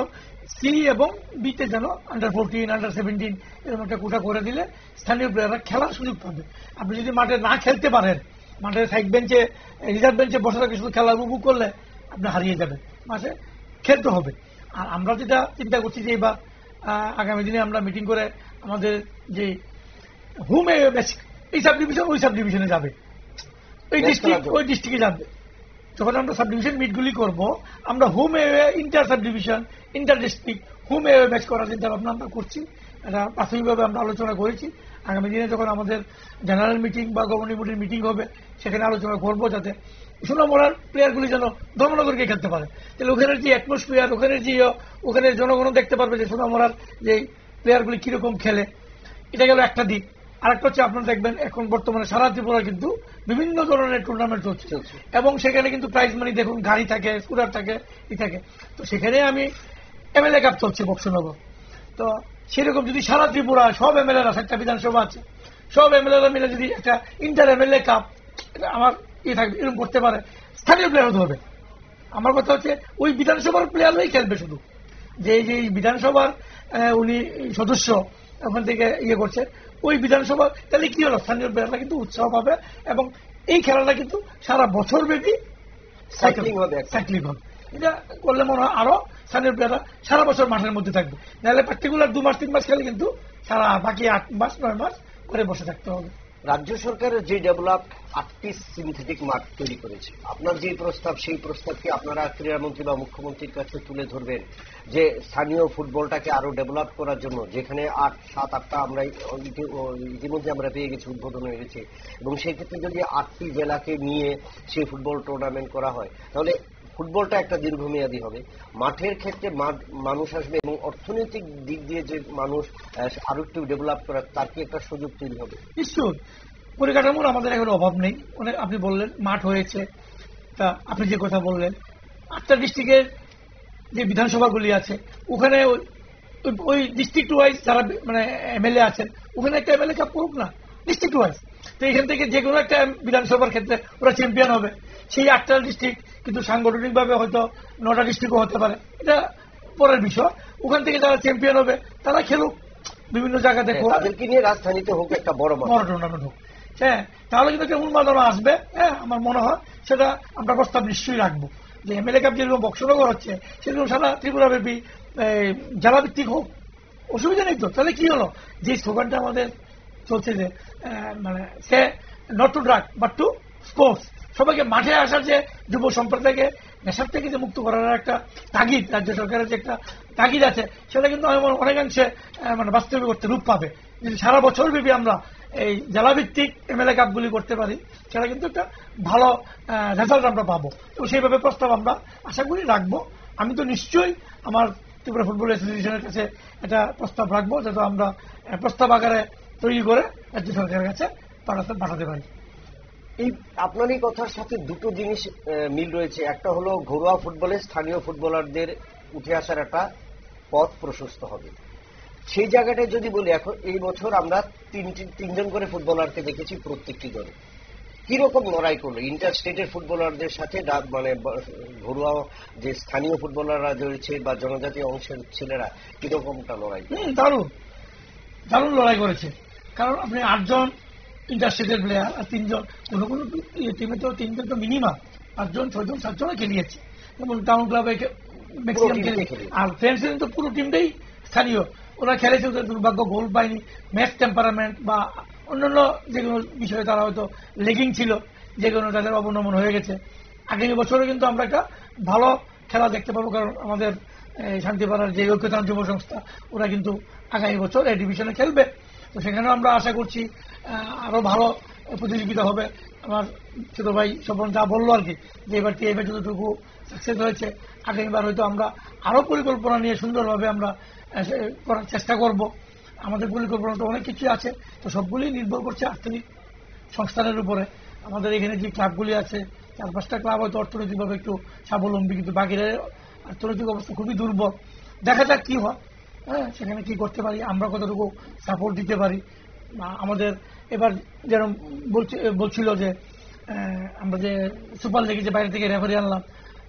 সি এবং বিতে যেন আন্ডার-14, আন্ডার-17 এরকম একটা কোটা করে দিলে স্থানীয় প্লেয়াররা খেলার সুযোগ পাবে। আপনি যদি মাঠে না খেলতে পারেন, মাঠের সাইড বেঞ্চে, রিজার্ভ বেঞ্চে বসে থাকে শুধু খেলা উপভোগ করলে আপনি হারিয়ে যাবেন। মাঠে খেলতে হবে। আর আমরা যেটা চিন্তা করছি যে এবার আগামী দিনে আমরা মিটিং করে আমাদের যে হোম এই সাব ডিভিশন ওই সাব ডিভিশনে যাবে, ওই ডিস্ট্রিক্টে যাবে, যখন আমরা সাব ডিভিশন মিটগুলি করবো, আমরা home away, inter sub division, inter district home away match করার চিন্তা ভাবনা আমরা করছি। এটা প্রাথমিকভাবে আমরা আলোচনা করেছি। আগামী দিনে যখন আমাদের জেনারেল মিটিং বা গভর্নিং বডির মিটিং হবে, সেখানে আলোচনা করবো যাতে সোনামুড়ার প্লেয়ারগুলি যেন ধর্মনগরকে খেলতে পারে। তাহলে ওখানের যে অ্যাটমসফিয়ার, ওখানে জনগণ দেখতে পারবে যে সোনামুড়ার যে প্লেয়ারগুলি কিরকম খেলে। এটা গেল একটা দিক। আরেকটা হচ্ছে আপনারা দেখবেন এখন বর্তমানে সারা ত্রিপুরা কিন্তু বিভিন্ন ধরনের টুর্নামেন্ট চলছে, এবং সেখানে কিন্তু প্রাইজ মানি দেখুন, গাড়ি থাকে, স্কুটার থাকে, থাকে। তো সেখানে আমি এমএলএ কাপ চলছে বক্সনগর। তো সেরকম যদি সারা ত্রিপুরা সব এমএলএরা, একটা বিধানসভা আছে, সব এমএলএরা মিলে যদি একটা ইন্টার এমএলএ কাপ আমার থাকবে, এরকম করতে পারে, স্থানীয় প্লেয়ার হতে হবে। আমার কথা হচ্ছে ওই বিধানসভার প্লেয়াররাই খেলবে শুধু, যে বিধানসভার উনি সদস্য ওখান থেকে করছে ওই বিধানসভা। তাহলে কি হলো, স্থানীয় প্লেয়াররা কিন্তু উৎসাহ পাবে, এবং এই খেলাটা কিন্তু সারা বছর ব্যাপী সাইক্লিং হবে। এটা করলে মনে হয় আরো স্থানীয় প্লেয়াররা সারা বছর মাঠের মধ্যে থাকবে। নাহলে পার্টিকুলার 2 মাস 3 মাস খেলে কিন্তু সারা বাকি 8 মাস 9 মাস করে বসে থাকতে হবে। রাজ্য সরকারের যে ডেভেলপ 8টি সিনথেটিক মাঠ তৈরি করেছে, আপনার যে প্রস্তাব, সেই প্রস্তাবকে আপনারা ক্রীড়ামন্ত্রী বা মুখ্যমন্ত্রীর কাছে তুলে ধরবেন যে স্থানীয় ফুটবলটাকে আরো ডেভেলপ করার জন্য, যেখানে 7-8টা আমরা ইতিমধ্যে আমরা পেয়ে গেছি, উদ্বোধন হয়ে গেছে, এবং সেই ক্ষেত্রে যদি 8টি জেলাকে নিয়ে সেই ফুটবল টুর্নামেন্ট করা হয়, তাহলে ফুটবলটা একটা দীর্ঘমেয়াদী হবে। মাঠের ক্ষেত্রে মানুষ আসবে, এবং অর্থনৈতিক দিক দিয়ে যে মানুষ আরো একটু ডেভেলপ করার, তার কি একটা সুযোগ তৈরি হবে? নিশ্চয়। পরিকাঠামোর আমাদের এখন অভাব নেই। অনেক আপনি বললেন মাঠ হয়েছে, তা আপনি যে কথা বললেন 8টা ডিস্ট্রিক্টের যে বিধানসভাগুলি আছে, ওখানে ওই ডিস্ট্রিক্ট ওয়াইজ যারা মানে এমএলএ আছেন, ওখানে একটা এমএলএ কাপ করুক না, ডিস্ট্রিক্ট ওয়াইজ। তো এখান থেকে যে কোনো একটা বিধানসভার ক্ষেত্রে ওরা চ্যাম্পিয়ন হবে। সেই 8টা ডিস্ট্রিক্ট কিন্তু সাংগঠনিক ভাবে হয়তো 9টা ডিস্ট্রিক্টও হতে পারে, এটা পরের বিষয়। ওখান থেকে যারা চ্যাম্পিয়ন হবে তারা খেলুক বিভিন্ন জায়গাতে, তাদেরকে নিয়ে রাজধানীতে হোক একটা বড় টুর্নামেন্ট হোক। হ্যাঁ, তাহলে কিন্তু একটা উন্মাদনা আসবে। হ্যাঁ, আমার মনে হয় সেটা আমরা প্রস্তাব নিশ্চয়ই রাখবো যে এমএলএ কাপ যেরকম বক্সনগর হচ্ছে সেরকম সারা ত্রিপুরা ব্যাপী জেলা ভিত্তিক হোক, অসুবিধা নেই তো। তাহলে কি হলো, যে স্লোগানটা আমাদের চলছে যে মানে সে not to drug but to sports, সবাইকে মাঠে আসার যে যুব সম্প্রদায়কে নেশার থেকে যে মুক্ত করার একটা তাগিদ, রাজ্য সরকারের যে একটা তাগিদ আছে, সেটা কিন্তু অনেকাংশে মানে বাস্তবে করতে রূপ পাবে। যদি সারা বছর ব্যাপী আমরা এই জেলাভিত্তিক এমএলএ কাপগুলি করতে পারি, সেটা কিন্তু একটা ভালো রেজাল্ট আমরা পাবো। তো সেইভাবে প্রস্তাব আমরা আশা করি রাখবো। আমি তো নিশ্চয়ই আমার ত্রিপুরা ফুটবল অ্যাসোসিয়েশনের কাছে এটা প্রস্তাব রাখবো, যাতে আমরা প্রস্তাব আকারে তৈরি করে রাজ্য সরকারের কাছে পাঠাতে পারি। এই আপনার এই কথার সাথে দুটো জিনিস মিল রয়েছে। একটা হলো ঘরোয়া ফুটবলে স্থানীয় ফুটবলারদের উঠে আসার একটা পথ প্রশস্ত হবে। সেই জায়গাটায় যদি বলি, এখন এই বছর আমরা 3জন করে ফুটবলারকে দেখেছি প্রত্যেকটি দলে। কিরকম লড়াই করলো ইন্টার স্টেটের ফুটবলারদের সাথে, মানে ঘরোয়া যে স্থানীয় ফুটবলাররা রয়েছে বা জনজাতি অংশের ছেলেরা, কিরকমটা লড়াই? দারুণ দারুণ লড়াই করেছে। কারণ আপনি 8 জন ইন্টার স্টেটের প্লেয়ার আর 3 জন, কোনো কোনো টিমে তো 3 জন তো মিনিমাম 5 জন 6 জন 7 জন খেলিয়েছে, যেমন টাউন ক্লাবে ম্যাক্সিমাম খেলে। আর ফ্রেন্ডস তো পুরো টিমটাই স্থানীয়, ওরা খেলেছে। ওদের দুর্ভাগ্য গোল পায়নি, ম্যাচ টেম্পারামেন্ট বা অন্যান্য যে কোনো বিষয়ে তারা হয়তো লেগিং ছিল, যে কোনো তাদের অবনমন হয়ে গেছে। আগামী বছরে কিন্তু আমরা একটা ভালো খেলা দেখতে পাবো, কারণ আমাদের শান্তিপাড়ার যে ঐক্যতান যুব সংস্থা, ওরা কিন্তু আগামী বছর এই ডিভিশনে খেলবে। তো সেখানেও আমরা আশা করছি আরো ভালো প্রতিযোগিতা হবে। আমার ছোট ভাই স্বপন যা বললো আর কি, যে এবার টিএফএ যতটুকু সাকসেস হয়েছে, আগামীবার হয়তো আমরা আরো পরিকল্পনা নিয়ে সুন্দরভাবে আমরা করার চেষ্টা করব। আমাদের পরিকল্পনা তো অনেক কিছু আছে, তো সবগুলি নির্ভর করছে আর্থিক সংস্থানের উপরে। আমাদের এখানে যে ক্লাবগুলি আছে, 4-5টা ক্লাব হয়তো অর্থনৈতিকভাবে একটু স্বাবলম্বী, কিন্তু বাকিরা অর্থনৈতিক অবস্থা খুবই দুর্বল। দেখা যাক কি হয়, হ্যাঁ, সেখানে কি করতে পারি, আমরা কতটুকু সাপোর্ট দিতে পারি। আমাদের এবার যেরকম বলছিল যে আমরা যে সুপার লিগে যে বাইরে থেকে রেফারি আনলাম,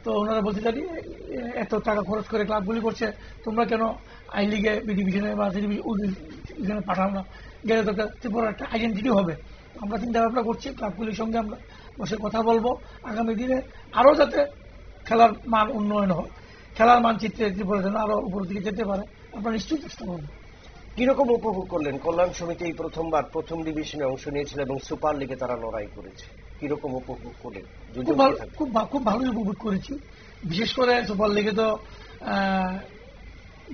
তো ওনারা বলতে চাই এত টাকা খরচ করে ক্লাবগুলি করছে, তোমরা কেন আই লিগে বি ডিভিশনে বা ডিভিশনে পাঠাও না, গেলে তো ত্রিপুরার একটা আইডেন্টিটি হবে। আমরা চিন্তা ভাবনা করছি, ক্লাবগুলির সঙ্গে আমরা বসে কথা বলবো আগামী দিনে আরো যাতে খেলার মান উন্নয়ন হয়, খেলার মানচিত্রে ত্রিপুরা যেন আরো উপর দিকে যেতে পারে, আমরা নিশ্চয়ই চেষ্টা করবো। কিরকম উপভোগ করলেন? কল্যাণ সমিতি এই প্রথমবার প্রথম ডিভিশনে অংশ নিয়েছিল এবং সুপার লিগে তারা লড়াই করেছে। কিরকম উপভোগ করলেন? খুব ভালোই উপভোগ করেছি। বিশেষ করে সুপার লিগে তো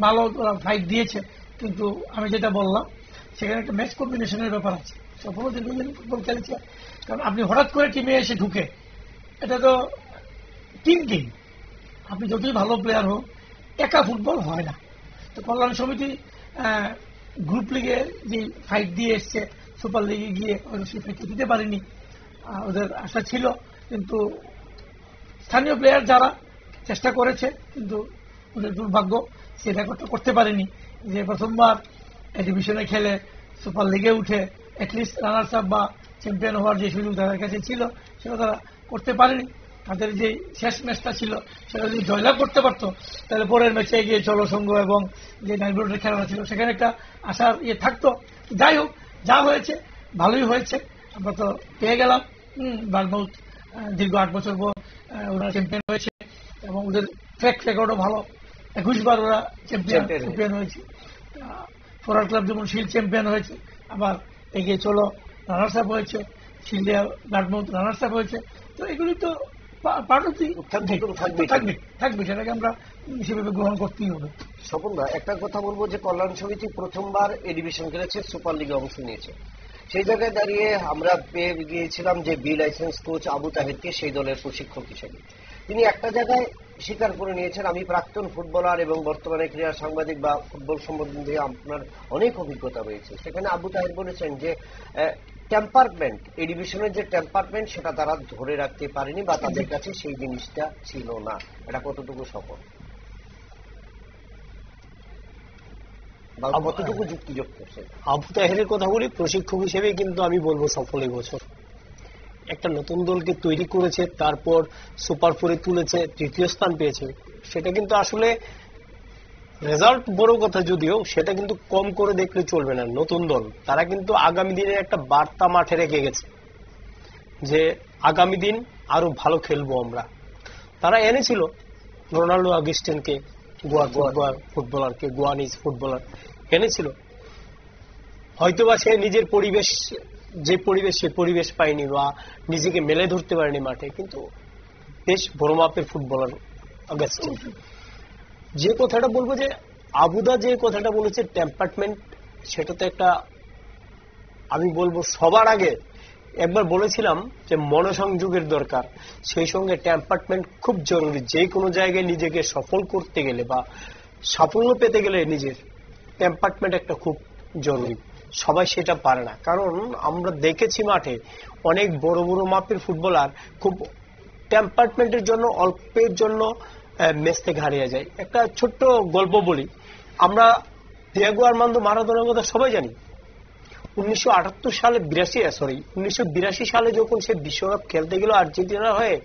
ভালো ফাইট দিয়েছে, কিন্তু আমি যেটা বললাম সেখানে একটা ম্যাচ কম্বিনেশনের ব্যাপার আছে। সফল দীর্ঘদিন ফুটবল খেলেছে, কারণ আপনি হঠাৎ করে টিমে এসে ঢুকে, এটা তো টিম গেম। আপনি যতই ভালো প্লেয়ার হোক, একা ফুটবল হয় না। তো কল্যাণ সমিতি গ্রুপ লিগে যে ফাইট দিয়ে এসছে, সুপার লিগে গিয়ে হয়তো সেই ফাইটটা দিতে পারেনি, ওদের আশা ছিল। কিন্তু স্থানীয় প্লেয়ার যারা চেষ্টা করেছে, কিন্তু ওদের দুর্ভাগ্য সে রেকর্ডটা করতে পারেনি, যে প্রথমবার ডিভিশনে খেলে সুপার লিগে উঠে অ্যাটলিস্ট রানার্স আপ বা চ্যাম্পিয়ন হওয়ার যে সুযোগ তাদের কাছে ছিল সেটা তারা করতে পারেনি। তাদের যে শেষ ম্যাচটা ছিল সেটা যদি জয়লাভ করতে পারতো, তাহলে পরের ম্যাচে গিয়ে জলসংঘ এবং যে নাইটবোর্ডের খেলাটা ছিল সেখানে একটা আশার থাকতো। যাই হোক, যা হয়েছে ভালোই হয়েছে, আমরা তো পেয়ে গেলাম। বার্নমাউথ দীর্ঘ 8 বছর পর ওরা চ্যাম্পিয়ন হয়েছে এবং ওদের ট্র্যাক রেকর্ডও ভালো, 21 বার ওরা চ্যাম্পিয়ন হয়েছে। ফরওয়ার্ড ক্লাব যেমন শিল্ড চ্যাম্পিয়ন হয়েছে, আবার এগিয়ে চলো রানার্স আপ হয়েছে, শিল্ডে বার্নমাউথ রানার্স আপ হয়েছে। তো এগুলি তো থাকবে, সেটাকে আমরা সেভাবে গ্রহণ করতেই হবে। স্বপনদা, একটা কথা বলবো যে কল্যাণ সমিতি প্রথমবার এ ডিভিশন খেলেছে, সুপার লিগে অংশ নিয়েছে। সেই জায়গায় দাঁড়িয়ে আমরা পেয়ে গিয়েছিলাম যে বি লাইসেন্স কোচ আবু তাহেরকে সেই দলের প্রশিক্ষক হিসেবে। তিনি একটা জায়গায় স্বীকার করে নিয়েছেন, আমি প্রাক্তন ফুটবলার এবং বর্তমানে ক্রীড়া সাংবাদিক বা ফুটবল সম্বন্ধে আপনার অনেক অভিজ্ঞতা রয়েছে। সেখানে আবু তাহের বলেছেন যে টেম্পারমেন্ট, এই ডিভিশনের যে টেম্পারমেন্ট সেটা তারা ধরে রাখতে পারেনি বা তাদের কাছে সেই জিনিসটা ছিল না। এটা কতটুকু সফল বা কতটুকু যুক্তিযুক্ত? আবু তাহেরের কথা বলি, প্রশিক্ষক হিসেবে কিন্তু আমি বলবো সফল এই বছর। একটা নতুন দলকে তৈরি করেছে, তারপর সুপার ফোরে তুলেছে, 3য় স্থান পেয়েছে। সেটা কিন্তু আসলে রেজাল্ট বড় কথা, যদিও সেটা কিন্তু কম করে দেখলে চলবে না। নতুন দল, তারা কিন্তু আগামী দিনে একটা বার্তা মাঠে রেখে গেছে যে আগামী দিন আরো ভালো খেলবো আমরা। তারা এনেছিল রোনাল্ডো আগস্টিনকে, ফুটবলারকে, গোয়ানিজ ফুটবলার এনেছিল। হয়তোবা সে নিজের পরিবেশ, যে পরিবেশ সে পরিবেশ পায়নি বা নিজেকে মেলে ধরতে পারেনি মাঠে, কিন্তু বেশ বড় মাপের ফুটবলার আগস্টিন। যে কথাটা বলবো যে আবুদা যে কথাটা বলেছে টেম্পারমেন্ট, সেটা তো একটা, আমি বলবো সবার আগে একবার বলেছিলাম যে মনোসংযোগের দরকার, সেই সঙ্গে টেম্পারমেন্ট খুব জরুরি। যে কোনো জায়গায় নিজেকে সফল করতে গেলে বা সাফল্য পেতে গেলে নিজের টেম্পারমেন্ট একটা খুব জরুরি। সবাই সেটা পারে না, কারণ আমরা দেখেছি মাঠে অনেক বড় বড় মাপের ফুটবলার খুব টেম্পারমেন্টের জন্য অল্পের জন্য ম্যাচ থেকে হারিয়ে যায়। একটা ছোট্ট গল্প বলি, আমরা দিয়েগো আর্মান্দো মারাদোনার কথা সবাই জানি। 1982 সালে যখন সে বিশ্বকাপ খেলতে গেল আর্জেন্টিনার হয়ে,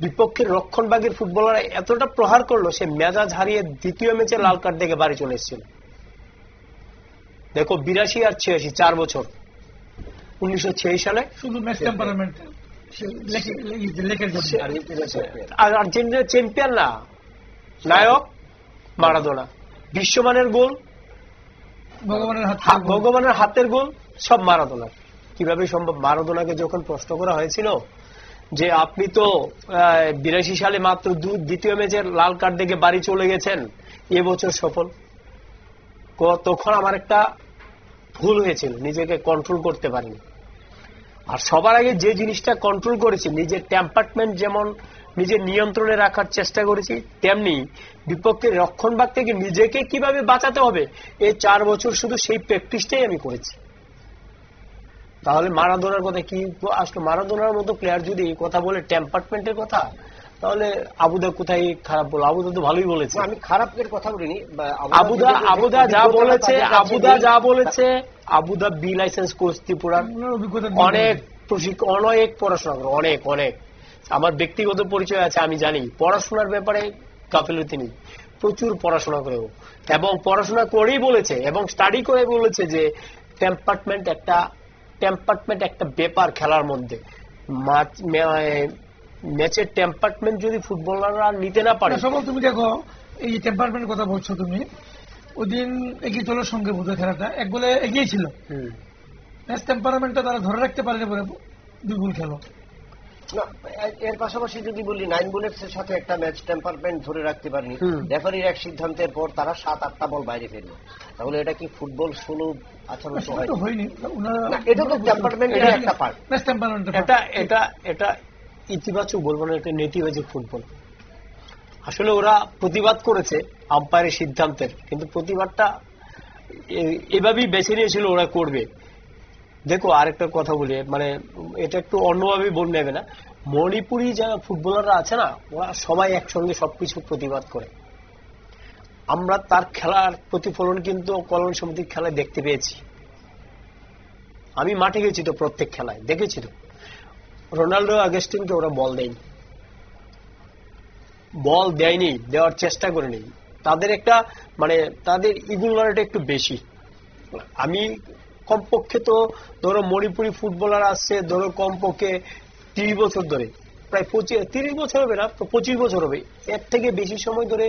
বিপক্ষের রক্ষণভাগের ফুটবলার এতটা প্রহার করলো, সে মেজাজ হারিয়ে দ্বিতীয় ম্যাচে লাল কার্ড দেখে বাড়ি চলে এসেছিল। দেখো 82 আর 86, 4 বছর। 1986 সালে শুধু ম্যাচ টেম্পারমেন্ট, আর আর্জেন্টিনার চ্যাম্পিয়ন না, নায়ক মারাদোনা। বিশ্বমানের গোল, ভগবানের হাতের গোল, সব মারাদোনার। কিভাবে সম্ভব? মারাদোনাকে যখন প্রশ্ন করা হয়েছিল যে আপনি তো 82 সালে মাত্র দ্বিতীয় ম্যাচের লাল কার্ড দেখে বাড়ি চলে গেছেন, এবছর সফল। তখন আমার একটা ভুল হয়েছিল, নিজেকে কন্ট্রোল করতে পারিনি। আর সবার আগে যে জিনিসটা কন্ট্রোল করেছি, নিজের টেম্পারমেন্ট যেমন নিজের নিয়ন্ত্রণে রাখার চেষ্টা করেছি, তেমনি বিপক্ষের রক্ষণভাগ থেকে নিজেকে কিভাবে বাঁচাতে হবে, এই 4 বছর শুধু সেই প্র্যাকটিসটাই আমি করেছি। তাহলে মারাদোনার কথা কি আসলে? মারাদোনার মতো প্লেয়ার যদি এই কথা বলে টেম্পারমেন্টের কথা, তাহলে আবুদা কোথায় খারাপ বলো? আবুদা তো ভালোই বলেছে। আমি খারাপের কথা বলিনি। আবুদা যা বলেছে, আবুদা বি লাইসেন্স কোচ ত্রিপুরার, অনেক অনেক পড়াশোনা করে, অনেক অনেক। আমার ব্যক্তিগত পরিচয় আছে, আমি জানি পড়াশোনার ব্যাপারে গাফিলতি নেই, প্রচুর পড়াশোনা করেও, এবং পড়াশোনা করেই বলেছে এবং স্টাডি করে বলেছে যে টেম্পারমেন্ট একটা ব্যাপার খেলার মধ্যে। ম্যাচের টেম্পারমেন্ট যদি ফুটবলাররা নিতে না পারে। সব তুমি দেখো, এই যে টেম্পারমেন্ট কথা বলছো তুমি, ওই দিন এগিয়ে চলার সঙ্গে বোধহয় খেলাটা 1 গোলে এগিয়ে ছিল, ম্যাচ টেম্পারমেন্টটা তারা ধরে রাখতে পারেনি বলে 2 গোল খেলো। না, এর পাশাপাশি যদি বলি 9 বুলেটসের সাথে একটা ম্যাচ টেম্পারমেন্ট ধরে রাখতে পারেনি, রেফারির এক সিদ্ধান্তের পর তারা 7-8টা বল বাইরে ফেললো, তাহলে এটা কি ফুটবল সুলভ আচরণ তো হয়নি? না, এটা তো টেম্পারমেন্টের একটা পার্ট। এটা ইতিবাচক বলবো না, এটা নেতিবাচক ফুটবল। আসলে ওরা প্রতিবাদ করেছে আম্পায়ারের সিদ্ধান্তের, কিন্তু প্রতিবাদটা এভাবেই বেছে নিয়েছিল ওরা করবে। দেখো আরেকটা কথা বলি, মানে এটা একটু অন্যভাবে বল নেবে না, মণিপুরি যারা ফুটবলাররা আছে না, ওরা সবাই একসঙ্গে সবকিছু প্রতিবাদ করে। আমরা তার খেলার প্রতিফলন কিন্তু কল্যাণ সমিতির খেলায় দেখতে পেয়েছি। আমি মাঠে গেছি তো, প্রত্যেক খেলায় দেখেছি তো, রোনাল্ডো আগস্টিনকে ওরা বল দেয়নি, দেওয়ার চেষ্টা করেনি। তাদের একটা মানে তাদের ইগুলারটা একটু বেশি। আমি কমপক্ষে তো ধরো মণিপুরি ফুটবলার আসছে, ধরো কমপক্ষে 30 বছর ধরে, প্রায় 30 বছর হবে না, 25 বছর হবে, এর থেকে বেশি সময় ধরে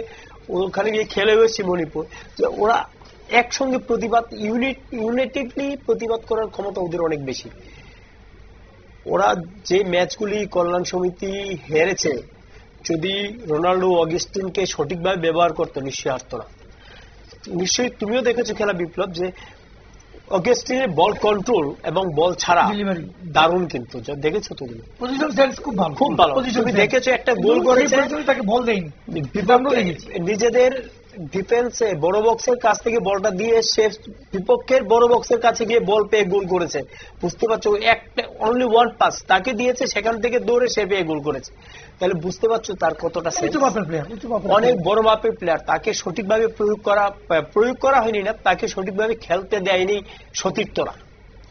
ওখানে গিয়ে খেলে হয়েছে মণিপুর। ওরা একসঙ্গে প্রতিবাদ, ইউনাইটেডলি প্রতিবাদ করার ক্ষমতা ওদের অনেক বেশি। ওরা যে ম্যাচগুলি কল্যাণ সমিতি হেরেছে, যদি রোনাল্ডো অগস্টিনকে সঠিকভাবে ব্যবহার করতো নিশ্চয়ই হারতো না। নিশ্চয়ই তুমিও দেখেছো খেলা বিপ্লব, যে অগস্টিনের বল কন্ট্রোল এবং বল ছাড়া দারুণ, কিন্তু দেখেছো তুমি, পজিশন সেন্স খুব ভালো। তুমি দেখেছো একটা গোল করেছে, তাকে বল দেয়নি, নিজেদের ডিফেন্সে বড় বক্সের কাছ থেকে বলটা দিয়ে সে বিপক্ষের বড় বক্সের কাছে গিয়ে বল পেয়ে গোল করেছে। বুঝতে পারছো, একটা অনলি ওয়ান পাস তাকে দিয়েছে, সেখান থেকে দৌড়ে সে পেয়ে গোল করেছে। তাহলে বুঝতে পারছো তার কতটা অনেক বড় মাপের প্লেয়ার। তাকে সঠিকভাবে প্রয়োগ করা হয়নি না, তাকে সঠিকভাবে খেলতে দেয়নি সতীর্থরা।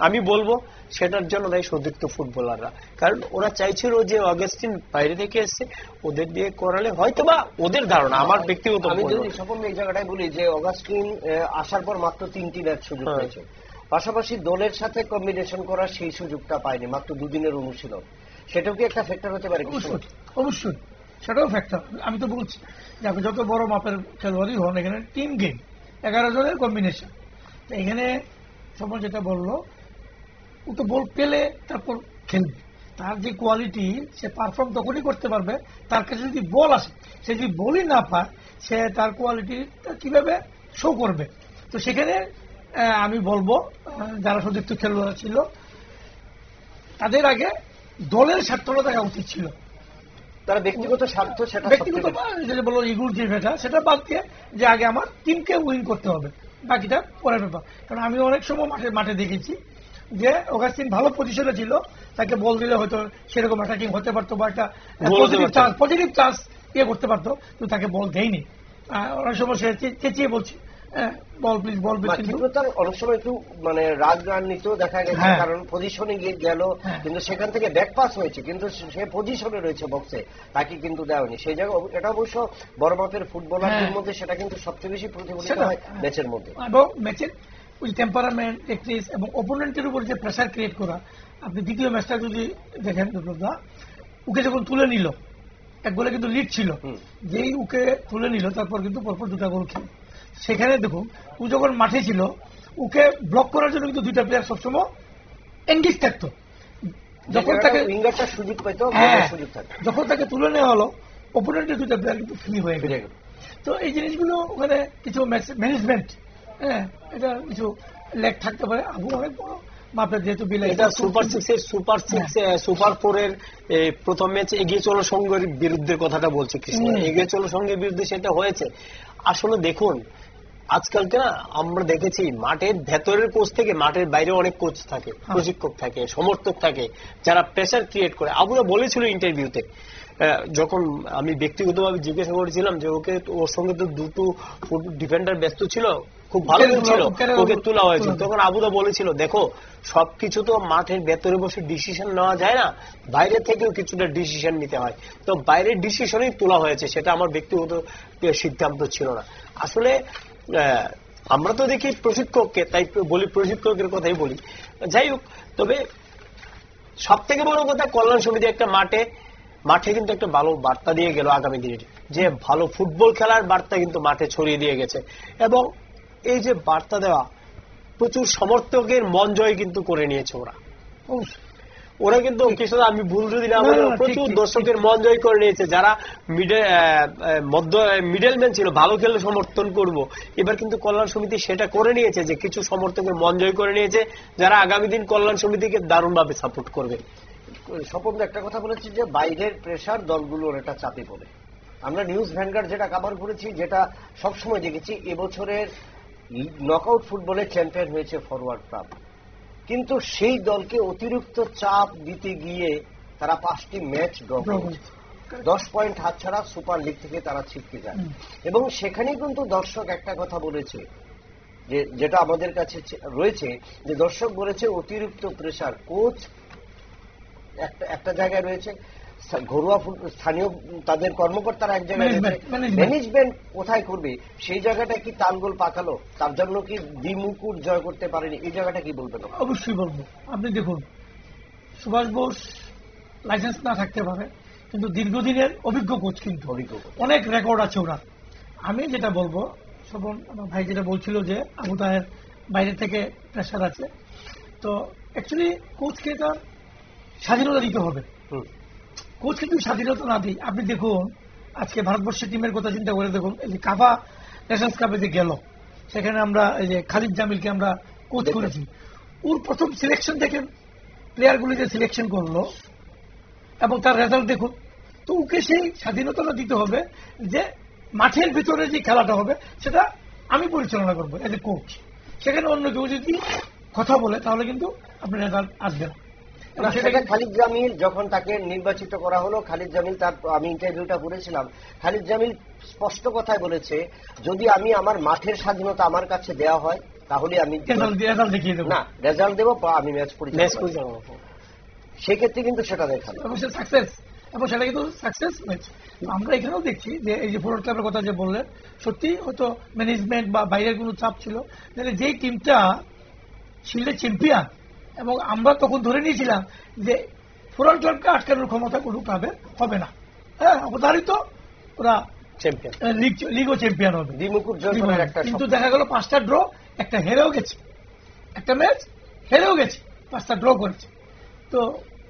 আমি বলবো সেটার জন্য দায়ী সতীর্থ ফুটবলাররা, কারণ ওরা চাইছিল যে অগস্টিন বাইরে থেকে এসছে, ওদের দিয়ে করালে হয়তো বা ওদের ধারণা, আমার ব্যক্তিগত। আমি যদি সকল এই জায়গাটায় বলি যে অগস্টিন আসার পর মাত্র 3টি ম্যাচ সুযোগ পেয়েছে, পাশাপাশি দলের সাথে কম্বিনেশন করার সেই সুযোগটা পায়নি, মাত্র 2 দিনের অনুশীলন। সেটাও কি একটা ফ্যাক্টর হতে পারে? অবশ্যই সেটাও ফ্যাক্টর। আমি তো বলছি যে আপনি যত বড় মাপের খেলোয়াড়ই হন, এখানে টিম গেম, 11 জনের কম্বিনেশন। এখানে সবাই যেটা বললো, ও তো বল পেলে তারপর খেলবে, তার যে কোয়ালিটি, সে পারফর্ম তখনই করতে পারবে তার কাছে যদি বল আসে। সে যদি বলই না পায়, সে তার কোয়ালিটি কিভাবে শো করবে? তো সেখানে আমি বলবো যারা সতীর্থ খেলোয়াড় ছিল, তাদের আগে দলের স্বার্থটা দেখা উচিত ছিল। তারা ব্যক্তিগত স্বার্থ, সেটা ব্যক্তিগত বলো ইগুর যে ভেটা, সেটা বাদ দিয়ে যে আগে আমার টিমকে উইন করতে হবে, বাকিটা পরের ব্যাপার। কারণ আমি অনেক সময় মাঠে দেখেছি যে অগাস্টিন ভালো পজিশনে ছিল, তাকে বল দিলে হয়তো সেরকম অ্যাটাকিং হতে পারতো বা একটা পজিটিভ চান্স ইয়ে করতে পারতো, কিন্তু তাকে বল দেয়নি। অনেক সময় সে চেঁচিয়ে বলছে বল প্লিজ, বল প্লিজ। কিন্তু তার অনেক সময় একটু মানে রাগান্বিত দেখা গেছে, কারণ পজিশনে গিয়ে গেল, কিন্তু সেখান থেকে ব্যাক পাস হয়েছে, কিন্তু সে পজিশনে রয়েছে বক্সে, তাকে কিন্তু দেওয়ানি সেই জায়গায়। এটা অবশ্য বড় মাপের ফুটবলারদের মধ্যে সেটা কিন্তু সবচেয়ে বেশি প্রতিফলিত হয় ম্যাচের মধ্যে। এবং ম্যাচের ওই টেম্পারামেন্ট, টেকনিক্স এবং অপোনেন্টের উপর যে প্রেসার ক্রিয়েট করা। আপনি দ্বিতীয় ম্যাচটা যদি দেখেন, ওকে যখন তুলে নিল, এক গোলে কিন্তু লিড ছিল, যেই ওকে তুলে নিল তারপর কিন্তু পরপর 2টা গোল খেল। সেখানে দেখুন, ও যখন মাঠে ছিল, ওকে ব্লক করার জন্য কিন্তু 2টা প্লেয়ার সবসময় এনগেজ থাকতো। যখন তাকে সুযোগ পেত, যখন তাকে তুলে নেওয়া হলো, অপোনেন্টের 2টা প্লেয়ার কিন্তু ফ্রি হয়ে গেল। তো এই জিনিসগুলো ওখানে কিছু ম্যানেজমেন্ট, এটা কিছু লেগ থাকতে পারে। আবু অনেক বড় মাপের, যেহেতু এটা সুপার 4-এর প্রথম ম্যাচ এগিয়ে চলো সঙ্গের বিরুদ্ধে কথাটা বলছে কৃষ্ণ, এগিয়ে চলো সঙ্গের বিরুদ্ধে সেটা হয়েছে। আসলে দেখুন, আজকালকে না আমরা দেখেছি মাঠের ভেতরের কোচ থেকে মাঠের বাইরে অনেক কোচ থাকে, প্রশিক্ষক থাকে, সমর্থক থাকে, যারা প্রেসার ক্রিয়েট করে। আবুরা বলেছিল ইন্টারভিউতে, যখন আমি ব্যক্তিগতভাবে জিজ্ঞাসা করেছিলাম যে ওকে, ওর সঙ্গে তো 2টো ডিফেন্ডার ব্যস্ত ছিল, খুব ভালো ছিল, ওকে তোলা হয়েছিল, তখন আবুদা বলেছিল দেখো সবকিছু তো মাঠের ভেতরে বসে ডিসিশন নেওয়া যায় না, বাইরে থেকেও কিছুটা ডিসিশন নিতে হয়। তো বাইরের ডিসিশনই তোলা হয়েছে, সেটা আমার ব্যক্তিগত সিদ্ধান্ত ছিল না। আসলে আমরা তো দেখি প্রশিক্ষককে, তাই বলি প্রশিক্ষকের কথাই বলি। যাই হোক, তবে সব থেকে বড় কথা কল্যাণ সমিতি একটা মাঠে কিন্তু একটা ভালো বার্তা দিয়ে গেল আগামী দিনের, যে ভালো ফুটবল খেলার বার্তা কিন্তু মাঠে ছড়িয়ে দিয়ে গেছে। এবং এই যে বার্তা দেওয়া, প্রচুর সমর্থকের মন জয় কিন্তু করে নিয়েছে ওরা। ওরা কিন্তু কিছু আমি ভুল যদি না বলি, প্রচুর দর্শকের মন জয় করে নিয়েছে। যারা মিডলম্যান ছিল, ভালো খেলে সমর্থন করব, এবার কিন্তু কল্যাণ সমিতি সেটা করে নিয়েছে যে কিছু সমর্থকের মন জয় করে নিয়েছে, যারা আগামী দিন কল্যাণ সমিতিকে দারুণভাবে সাপোর্ট করবে। স্বপন একটা কথা বলেছি যে বাইরের প্রেসার দলগুলোর এটা চাপে পড়ে। আমরা নিউজ ভ্যানগার্ড যেটা কভার করেছি, যেটা সবসময় দেখেছি, এবছরের নকআউট ফুটবলে চ্যাম্পিয়ন হয়েছে ফরওয়ার্ড ক্লাব, কিন্তু সেই দলকে অতিরিক্ত চাপ দিতে গিয়ে তারা 5টি ম্যাচ ড্র করেছে, 10 পয়েন্ট হাতছাড়া সুপার লিগ থেকে তারা ছিটকে যায়। এবং সেখানেই কিন্তু দর্শক একটা কথা বলেছে, যে যেটা আমাদের কাছে রয়েছে, যে দর্শক বলেছে অতিরিক্ত প্রেসার। কোচ একটা জায়গায় রয়েছে, ঘরোয়া স্থানীয় তাদের কর্মকর্তারা এক জায়গায় রয়েছে, ম্যানেজমেন্ট কোথায় করবে সেই জায়গাটা কি তালগোল পাকালো, তার জন্য কি দ্বিমুকুট জয় করতে পারেনি, এই জায়গাটা কি বলবেন? অবশ্যই বলবো। আপনি দেখুন, সুভাষ বোস লাইসেন্স না থাকতে পারে, কিন্তু দীর্ঘদিনের অভিজ্ঞ কোচ, কিন্তু অনেক রেকর্ড আছে ওরা। আমি যেটা বলবো, শোভন আমার ভাই যেটা বলছিল যে আবু তাহের বাইরে থেকে প্রেশার আছে, তো অ্যাকচুয়ালি কোচকে তার স্বাধীনতা দিতে হবে। কোচ কিন্তু স্বাধীনতা না দিই, আপনি দেখুন আজকে ভারতবর্ষের টিমের কথা চিন্তা করে দেখুন, এই যে কাফা ন্যাশনস কাপে যে গেল, সেখানে আমরা এই যে খালিদ জামিলকে আমরা কোচ করেছি, ওর প্রথম সিলেকশন দেখেন, প্লেয়ারগুলি যে সিলেকশন করলো এবং তার রেজাল্ট দেখুন। তো ওকে সেই স্বাধীনতাটা দিতে হবে যে মাঠের ভিতরে যে খেলাটা হবে সেটা আমি পরিচালনা করবো এজ এ কোচ। সেখানে অন্য কেউ যদি কথা বলে তাহলে কিন্তু আপনার রেজাল্ট আসবে না। সেটা খালিদ জামিল যখন তাকে নির্বাচিত করা হলো, খালিদ জামিল তার, আমি ইন্টারভিউটা করেছিলাম, খালিদ জামিল স্পষ্ট কথায় বলেছে, যদি আমি আমার মাঠের স্বাধীনতা আমার কাছে দেওয়া হয় তাহলে আমি রেজাল্ট দেখিয়ে দেবো, না রেজাল্ট দেবো, আমি ম্যাচ পরিচালনা করব। সেক্ষেত্রে কিন্তু সেটা দেখালো এবং সাকসেস, এবং সেটা কিন্তু সাকসেস হয়েছে। আমরা এখানেও দেখছি যে এই যে ফরওয়ার্ড ক্লাবের কথা যে বললেন, সত্যি হয়তো ম্যানেজমেন্ট বা বাইরের কোনো চাপ ছিল, যেই টিমটা শিল্ডের চ্যাম্পিয়ন, এবং আমরা তখন ধরে নিয়েছিলাম যে ফরওয়ার্ড ক্লাবকে আটকানোর ক্ষমতা কোনো ক্লাবের হবে না। হ্যাঁ, অবধারিত ওরা লিগও চ্যাম্পিয়ন হবে, কিন্তু দেখা গেল 5টা ড্র, একটা হেরেও গেছে, একটা ম্যাচ হেরেও গেছে, 5টা ড্র করেছে। তো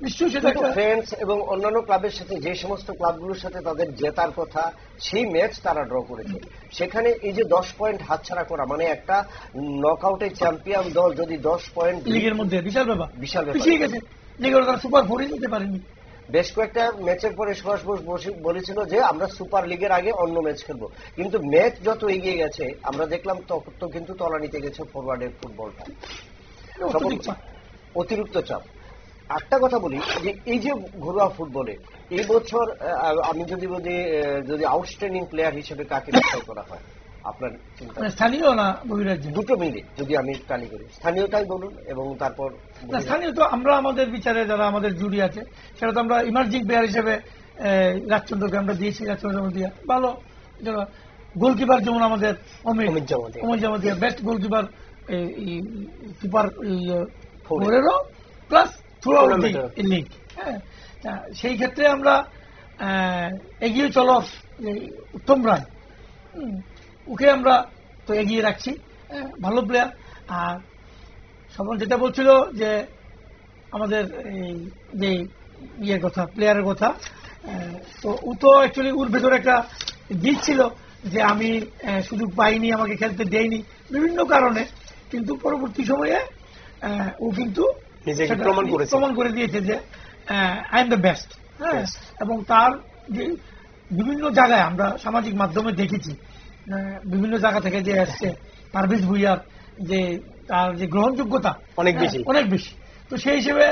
নিশ্চয়ই সেটা ফ্রেন্ডস এবং অন্যান্য ক্লাবের সাথে, যে সমস্ত ক্লাবগুলোর সাথে তাদের জেতার কথা, সেই ম্যাচ তারা ড্র করেছে। সেখানে এই যে 10 পয়েন্ট হাতছাড়া করা, মানে একটা নকআউটে চ্যাম্পিয়ন দল যদি 10 পয়েন্ট লিগের মধ্যে, বিশাল ব্যাপার, বিশাল পিছিয়ে গেছে, লিগের তারা সুপার 4 যেতে পারেনি। বেশ কয়েকটা ম্যাচের পরে সুভাষ বোস বলেছিল যে আমরা সুপার লিগের আগে অন্য ম্যাচ খেলবো, কিন্তু ম্যাচ যত এগিয়ে গেছে আমরা দেখলাম তত কিন্তু তলানিতে গেছে ফরওয়ার্ডের ফুটবলটা, অতিরিক্ত চাপ। একটা কথা বলি যে এই যে ঘরোয়া ফুটবলে এই বছর আমি যদি বলি, যদি আউটস্ট্যান্ডিং প্লেয়ার হিসেবে কাকে বাছাই করা হয় আপনার চিন্তা? স্থানীয় না বহিরাজ্য, দুটো মিলে যদি আমি টালি করি, স্থানীয়টাই বলুন এবং তারপর স্থানীয়। তো আমরা আমাদের বিচারে যারা আমাদের জুরি আছে, সেটা তো আমরা ইমার্জিং প্লেয়ার হিসেবে রাজচন্দ্রকে আমরা দিয়েছি, রাজচন্দ্র দিয়া ভালো। গোলকিপার যেমন আমাদের Amit Jamatia, best goalkeeper super 4 plus through out the league. হ্যাঁ, সেই ক্ষেত্রে আমরা এগিয়ে চলো উত্তম রায়, ওকে আমরা তো এগিয়ে রাখছি, ভালো প্লেয়ার। আর সবাই যেটা বলছিল যে আমাদের যে ইয়ের কথা, প্লেয়ারের কথা, তো ও তো অ্যাকচুয়ালি ওর ভেতরে একটা দিক ছিল যে আমি সুযোগ পাইনি, আমাকে খেলতে দেয়নি বিভিন্ন কারণে, কিন্তু পরবর্তী সময়ে ও কিন্তু প্রমাণ করে দিয়েছে যে আই এম দ্য বেস্ট। হ্যাঁ, এবং তার যে বিভিন্ন জায়গায় আমরা সামাজিক মাধ্যমে দেখেছি, বিভিন্ন জায়গা থেকে যে আসছে পারভেজ ভুইয়ার যে তার যে গ্রহণযোগ্যতা অনেক বেশি। তো সেই হিসেবে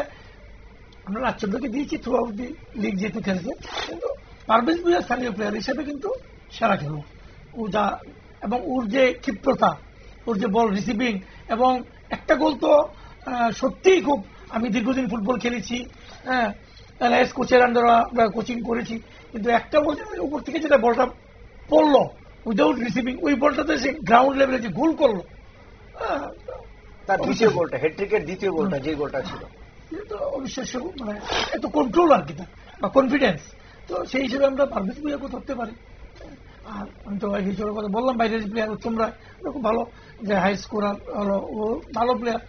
আমরা রাজচন্দ্রকে দিয়েছি থ্রু আউট দি লিগ যেহেতু খেলছে, কিন্তু পারভেজ ভুইয়া স্থানীয় প্লেয়ার হিসেবে কিন্তু সেরা খেলব ও যা, এবং ওর যে ক্ষিপ্রতা, ওর যে বল রিসিভিং, এবং একটা গোল তো সত্যিই খুব, আমি দীর্ঘদিন ফুটবল খেলেছি, হ্যাঁ এলআইএস কোচের আন্ডারে কোচিং করেছি, কিন্তু একটা বল উপর থেকে যেটা বলটা পড়লো উইদাউট রিসিভিং, ওই বলটাতে সে গ্রাউন্ড লেভেলে যে গোল করলো, তার দ্বিতীয় গোলটা, হ্যাটট্রিকের দ্বিতীয় গোলটা, যে গোলটা ছিল অবিশ্বাস্য, মানে এত কন্ট্রোল আর কি বা কনফিডেন্স। তো সেই হিসেবে আমরা পারভেজ ভুইয়াকে ধরতে পারি। আর আমি তো কথা বললাম, বাইরের প্লেয়ার উত্তম রায় খুব ভালো, যে হাই স্কোরার হলো, ও ভালো প্লেয়ার।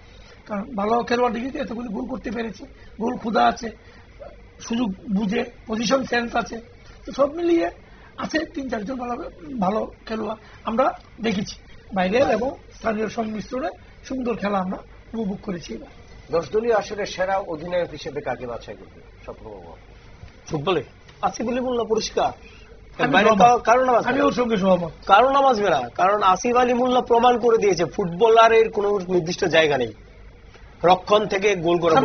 কারণ ভালো খেলোয়াড় দেখেছি এতগুলি গোল করতে পেরেছে, গোল ক্ষুধা আছে, সুযোগ বুঝে পজিশন সেন্স আছে, তো সব মিলিয়ে আছে 3-4 জন ভালো খেলোয়াড় আমরা দেখেছি বাইরের এবং স্থানীয় সংমিশ্রণে সুন্দর খেলা আমরা উপভোগ করেছি। 10 দলীয় আসলে সেরা অধিনায়ক হিসেবে কাকে বাছাই করবে স্বপ্নবাবু? ফুটবলে আসিফ আলী মোল্লা পরিষ্কার, আমিও সঙ্গে সহমত। কারণ আসবে না, কারণ আসিফ আলী মোল্লা প্রমাণ করে দিয়েছে ফুটবলারের কোন নির্দিষ্ট জায়গা নেই। রক্ষণ থেকে গোল করা,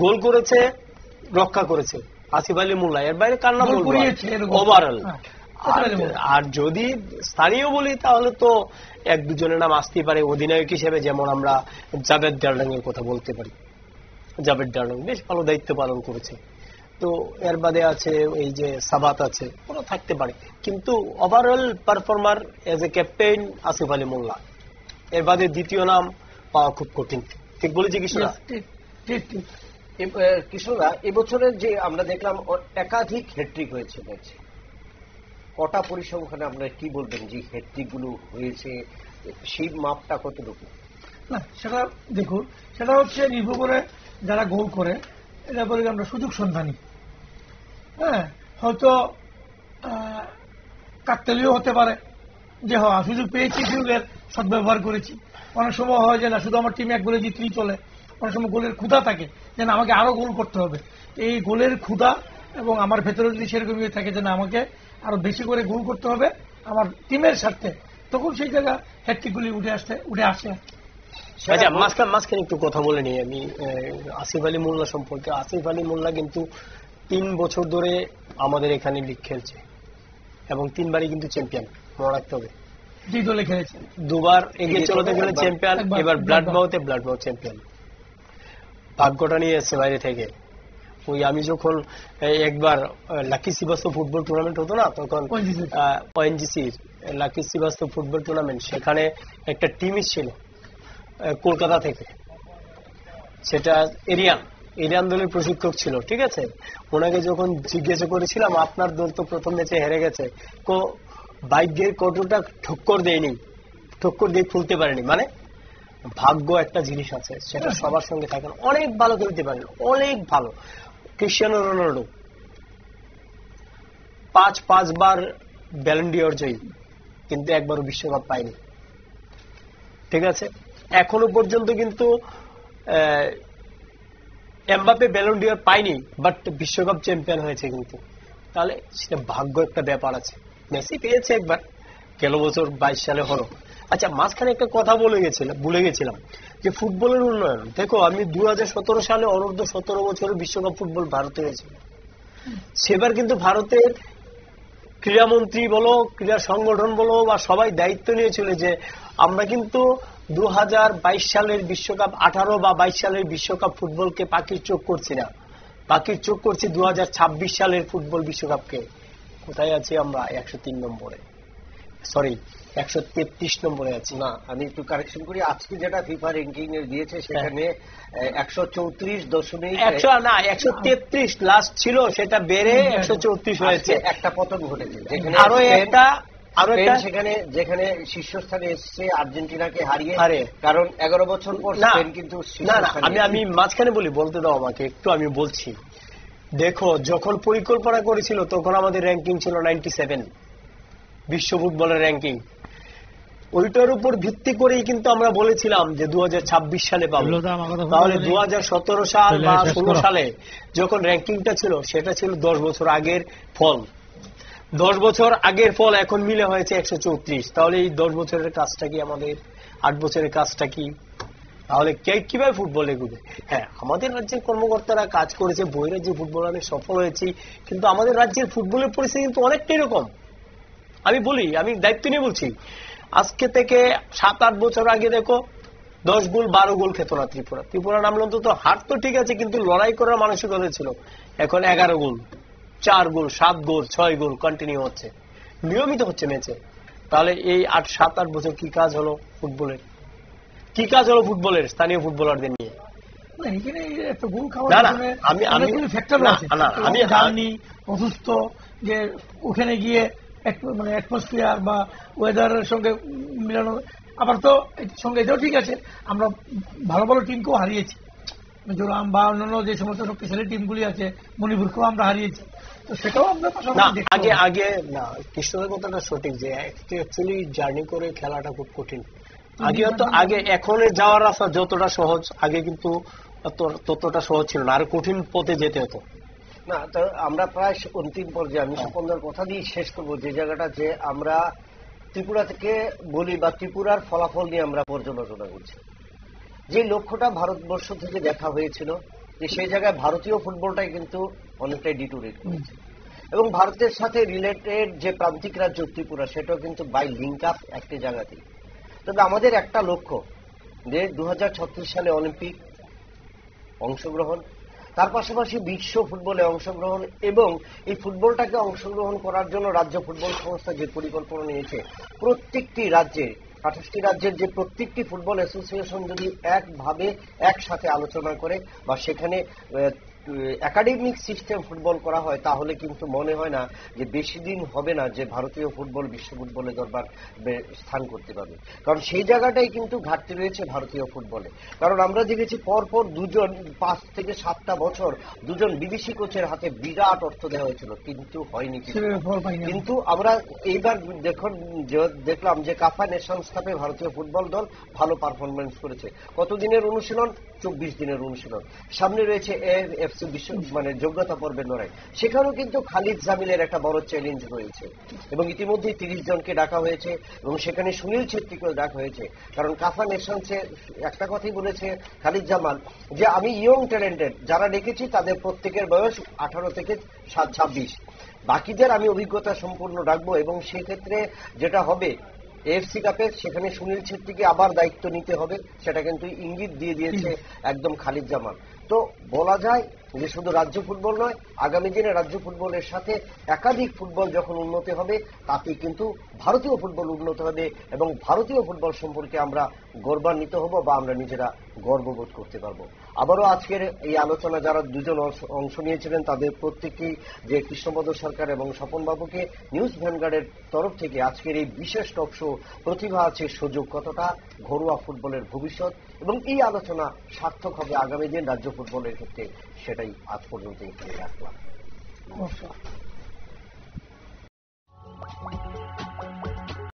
গোল করেছে, রক্ষা করেছে আসিফ আলী মোল্লা, এর বাইরে কার নাম বলবো ওভারঅল। আর যদি স্থানীয় বলি তাহলে তো 1-2 জনের নাম আসতেই পারে অধিনায়ক হিসেবে, যেমন আমরা জাভেদ ডার্লিং এর কথা বলতে পারি। জাভেদ ডার্লিং বেশ ভালো দায়িত্ব পালন করেছে। তো এর বাদে আছে এই যে সাবাত আছে, ওরা থাকতে পারে, কিন্তু overall performer as a captain Asif Ali Molla. এর বাদে দ্বিতীয় নাম পাওয়া খুব কঠিন। ঠিক বলেছি কৃষ্ণদা? কৃষ্ণদা, এবছরের যে আমরা দেখলাম একাধিক হ্যাট্রিক হয়েছে ম্যাচে, কটা পরিসংখ্যানে আপনারা কি বলবেন যে হ্যাট্রিক গুলো হয়েছে, সেই মাপটা কতটুকু? না সেটা দেখুন, সেটা হচ্ছে নির্ভর করে যারা গোল করে, এটা বলি আমরা সুযোগ সন্ধানী। হ্যাঁ, হয়তো কাকতালীয় হতে পারে যে সুযোগ পেয়েছি, সুযোগের সদ্ব্যবহার করেছি। অনেক সময় হয় যে না শুধু আমার টিমে 1 গোলে জিতলেই চলে, অনেক সময় গোলের ক্ষুধা থাকে যে না আমাকে আরো গোল করতে হবে। এই গোলের ক্ষুধা এবং আমার ভেতরে যদি সেরকম থাকে যে না আমাকে আরো বেশি করে গোল করতে হবে আমার টিমের স্বার্থে, তখন সেই জায়গা হ্যাট্রিকগুলি উঠে আসে। আচ্ছা, মাঝখানে একটু কথা বলে নিই আমি আসিফ আলী মোল্লা সম্পর্কে। আসিফ আলী মোল্লা কিন্তু 3 বছর ধরে আমাদের এখানে লিগ খেলছে এবং 3বারই কিন্তু চ্যাম্পিয়ন, মনে রাখতে হবে। 2 দলে খেলেছে, 2বার এগিয়ে চলতে গেলে চ্যাম্পিয়ন, এবার ব্লাডবাউথ চ্যাম্পিয়ন। ভাগ্যটা নিয়ে এসছে বাইরে থেকে। ওই আমি যখন একবার লাকি শ্রীবাস্তব ফুটবল টুর্নামেন্ট হতো না, তখন ওএনজিসির লাকি শ্রীবাস্তব ফুটবল টুর্নামেন্ট, সেখানে একটা টিম ছিল কলকাতা থেকে, সেটা এরিয়ান দলের প্রশিক্ষক ছিল। ঠিক আছে, ওনাকে যখন জিজ্ঞাসা করেছিলাম আপনার দল তো প্রথম ম্যাচে হেরে গেছে, ভাগ্যের কতটা ঠক্কর দিয়ে খুলতে পারেনি। মানে ভাগ্য একটা জিনিস আছে, সেটা সবার সঙ্গে থাকে না। অনেক ভালো খেলতে পারেন, অনেক ভালো। ক্রিস্টিয়ানো রোনাল্ডো 5 বার ব্যালন ডি'অর জয়ী, কিন্তু একবারও বিশ্বকাপ পায়নি। ঠিক আছে, এখনো পর্যন্ত কিন্তু এমবাপ্পে ব্যালন ডি'অর পায়নি, বাট বিশ্বকাপ চ্যাম্পিয়ন হয়েছে কিন্তু। তাহলে সেটা ভাগ্য একটা ব্যাপার আছে। মেসি পেয়েছে একবার, গেল বছর 22 সালে হলো। আচ্ছা, মাঝখানে একটা কথা ভুলে গেছিলাম যে ফুটবলের উন্নয়ন। দেখো, আমি 2017 সালে অনূর্ধ্ব 17 বছরের বিশ্বকাপ ফুটবল ভারতে হয়েছিল। সেবার কিন্তু ভারতের ক্রীড়ামন্ত্রী বলো, ক্রীড়া সংগঠন বলো, বা সবাই দায়িত্ব নিয়েছিল যে আমরা কিন্তু 2022 সালের বিশ্বকাপ 18 বা 22 সালের বিশ্বকাপ ফুটবলকে পাখির চোখ করছি না, পাখির চোখ করছি 2026 সালের ফুটবল বিশ্বকাপকে। কোথায় আছি আমরা? 103 নম্বরে, সরি 133 নম্বরে আছি। না, আমি একটু কারেকশন করি, আজকে যেটা ফিফা র্যাঙ্কিং এর দিয়েছে সেখানে 133 লাস্ট ছিল, সেটা বেড়ে 134 হয়েছে। একটা পতন ঘটেছে, যেখানে শীর্ষস্থানে এসছে আর্জেন্টিনাকে হারিয়ে, কারণ 11 বছর পর স্পেন কিন্তু আমি মাঝখানে বলতে দাও আমাকে একটু, আমি বলছি। দেখো, যখন পরিকল্পনা করেছিল তখন আমাদের র্যাঙ্কিং ছিল 97 বিশ্ব ফুটবলের র্যাঙ্কিং। ওইটার উপর ভিত্তি করেই কিন্তু আমরা বলেছিলাম যে 2026 সালে পাবো। তাহলে 2017 সাল বা 16 সালে যখন র্যাঙ্কিংটা ছিল, সেটা ছিল 10 বছর আগের ফল। 10 বছর আগের ফল এখন মিলে হয়েছে 134। তাহলে এই 10 বছরের কাজটা কি, আমাদের 8 বছরের কাজটা কি? তাহলে কিভাবে ফুটবল এগোবে? হ্যাঁ, আমাদের রাজ্যের কর্মকর্তারা কাজ করেছে, বহিরাজ্যের ফুটবল অনেক সফল হয়েছি, কিন্তু আমাদের রাজ্যের ফুটবলের পরিস্থিতি কিন্তু অনেকটা এরকম। আমি দায়িত্ব নিয়ে বলছি, আজকে থেকে 7-8 বছর আগে দেখো 10 গোল 12 গোল খেত না ত্রিপুরা নামলো, তো হার তো ঠিক আছে, কিন্তু লড়াই করার মানসিকতা ছিল। এখন 11 গোল, 4 গোল, 7 গোল, 6 গোল কন্টিনিউ হচ্ছে, নিয়মিত হচ্ছে ম্যাচে। তাহলে এই 7-8 বছর কি কাজ হলো ফুটবলের? কি কাজ হলো ফুটবলের স্থানীয় ফুটবলারদের নিয়ে? অসুস্থ যে ওখানে গিয়ে মানে অ্যাটমসফিয়ার বা ওয়েদারের সঙ্গে মিলানো, আবার তো এর সঙ্গে এটাও ঠিক আছে, আমরা ভালো ভালো টিমকেও হারিয়েছি, মিজোরাম বা অন্যান্য যে সমস্ত শক্তিশালী টিমগুলি আছে, মণিপুরকেও আমরা হারিয়েছি। তো সেটাও আমরা পাশাপাশি দেখতে আগে হবে। আগে না, কৃষ্ণদের কথাটা সঠিক যে অ্যাকচুয়ালি জার্নি করে খেলাটা খুব কঠিন। আগে তো আগে এখন যাওয়ার রাস্তা যতটা সহজ, আগে কিন্তু ততটা সহজ ছিল না, আর কঠিন পথে যেতে হতো। না, তো আমরা প্রায় অন্তিম পর্যায়ে, আমি স্বপনদার কথা দিয়ে শেষ করবো যে জায়গাটা, যে আমরা ত্রিপুরা থেকে বলি বা ত্রিপুরার ফলাফল নিয়ে আমরা পর্যালোচনা করছি। যে লক্ষ্যটা ভারতবর্ষ থেকে দেখা হয়েছিল, যে সেই জায়গায় ভারতীয় ফুটবলটাই কিন্তু অনেকটাই ডিটোরেট করেছে, এবং ভারতের সাথে রিলেটেড যে প্রান্তিক রাজ্য ত্রিপুরা, সেটাও কিন্তু বাই লিঙ্ক আপ একটি জায়গাতেই। তবে আমাদের একটা লক্ষ্য যে 2036 সালে অলিম্পিক অংশগ্রহণ, তার পাশাপাশি বিশ্ব ফুটবলে অংশগ্রহণ, এবং এই ফুটবলটাকে অংশগ্রহণ করার জন্য রাজ্য ফুটবল সংস্থা যে পরিকল্পনা নিয়েছে, প্রত্যেকটি রাজ্যে 28টি রাজ্যের যে প্রত্যেকটি ফুটবল অ্যাসোসিয়েশন যদি একভাবে একসাথে আলোচনা করে বা সেখানে একাডেমিক সিস্টেম ফুটবল করা হয়, তাহলে কিন্তু মনে হয় না যে বেশি দিন হবে না যে ভারতীয় ফুটবল বিশ্ব ফুটবলে দরবার স্থান করতে পারবে। কারণ সেই জায়গাটাই কিন্তু ঘাটতি রয়েছে ভারতীয় ফুটবলে। কারণ আমরা দেখেছি পরপর 5 থেকে 7টা বছর দুজন বিদেশি কোচের হাতে বিরাট অর্থ দেওয়া হয়েছিল, কিন্তু হয়নি কিছু। কিন্তু আমরা এইবার দেখলাম যে কাফা নেশনস কাপে ভারতীয় ফুটবল দল ভালো পারফরমেন্স করেছে। কতদিনের অনুশীলন? 24 দিনের অনুশীলন। সামনে রয়েছে এএফসি বিশ্ব যোগ্যতা পর্বের লড়াই, সেখানেও কিন্তু খালিদ জামিলের একটা বড় চ্যালেঞ্জ রয়েছে, এবং ইতিমধ্যেই 30 জনকে ডাকা হয়েছে, এবং সেখানে সুনীল ছেত্রীকেও ডাকা হয়েছে। কারণ কাফা নেশনসে একটা কথাই বলেছে খালিদ জামাল, যে আমি ইয়ং ট্যালেন্টেড যারা ডেকেছি তাদের প্রত্যেকের বয়স 18 থেকে 26, বাকিদের আমি অভিজ্ঞতা সম্পূর্ণ রাখবো। এবং সেক্ষেত্রে যেটা হবে এএফসি কাপে, সেখানে সুনীল ছেত্রীকে আবার দায়িত্ব নিতে হবে, সেটা কিন্তু ইঙ্গিত দিয়ে দিয়েছে একদম খালিদ জামান। তো বলা যায় যে শুধু রাজ্য ফুটবল নয়, আগামী দিনে রাজ্য ফুটবলের সাথে একাধিক ফুটবল যখন উন্নতি হবে, তাতে কিন্তু ভারতীয় ফুটবল উন্নত হবে, এবং ভারতীয় ফুটবল সম্পর্কে আমরা গর্বান্বিত হব বা আমরা নিজেরা গর্ববোধ করতে পারবো। আবারও আজকের এই আলোচনা যারা দুজন অংশ নিয়েছিলেন, তাদের প্রত্যেকেই, যে কৃষ্ণপদ সরকার এবং স্বপন বাবুকে, নিউজ ভ্যানগার্ডের তরফ থেকে আজকের এই বিশেষ টক শো প্রতিভা আছে সুযোগ কতটা, ঘরোয়া ফুটবলের ভবিষ্যৎ, এবং এই আলোচনা সার্থক হবে আগামী দিন রাজ্য ফুটবলের ক্ষেত্রে, সেটাই আজ পর্যন্ত এখানে রাখলাম। নমস্কার।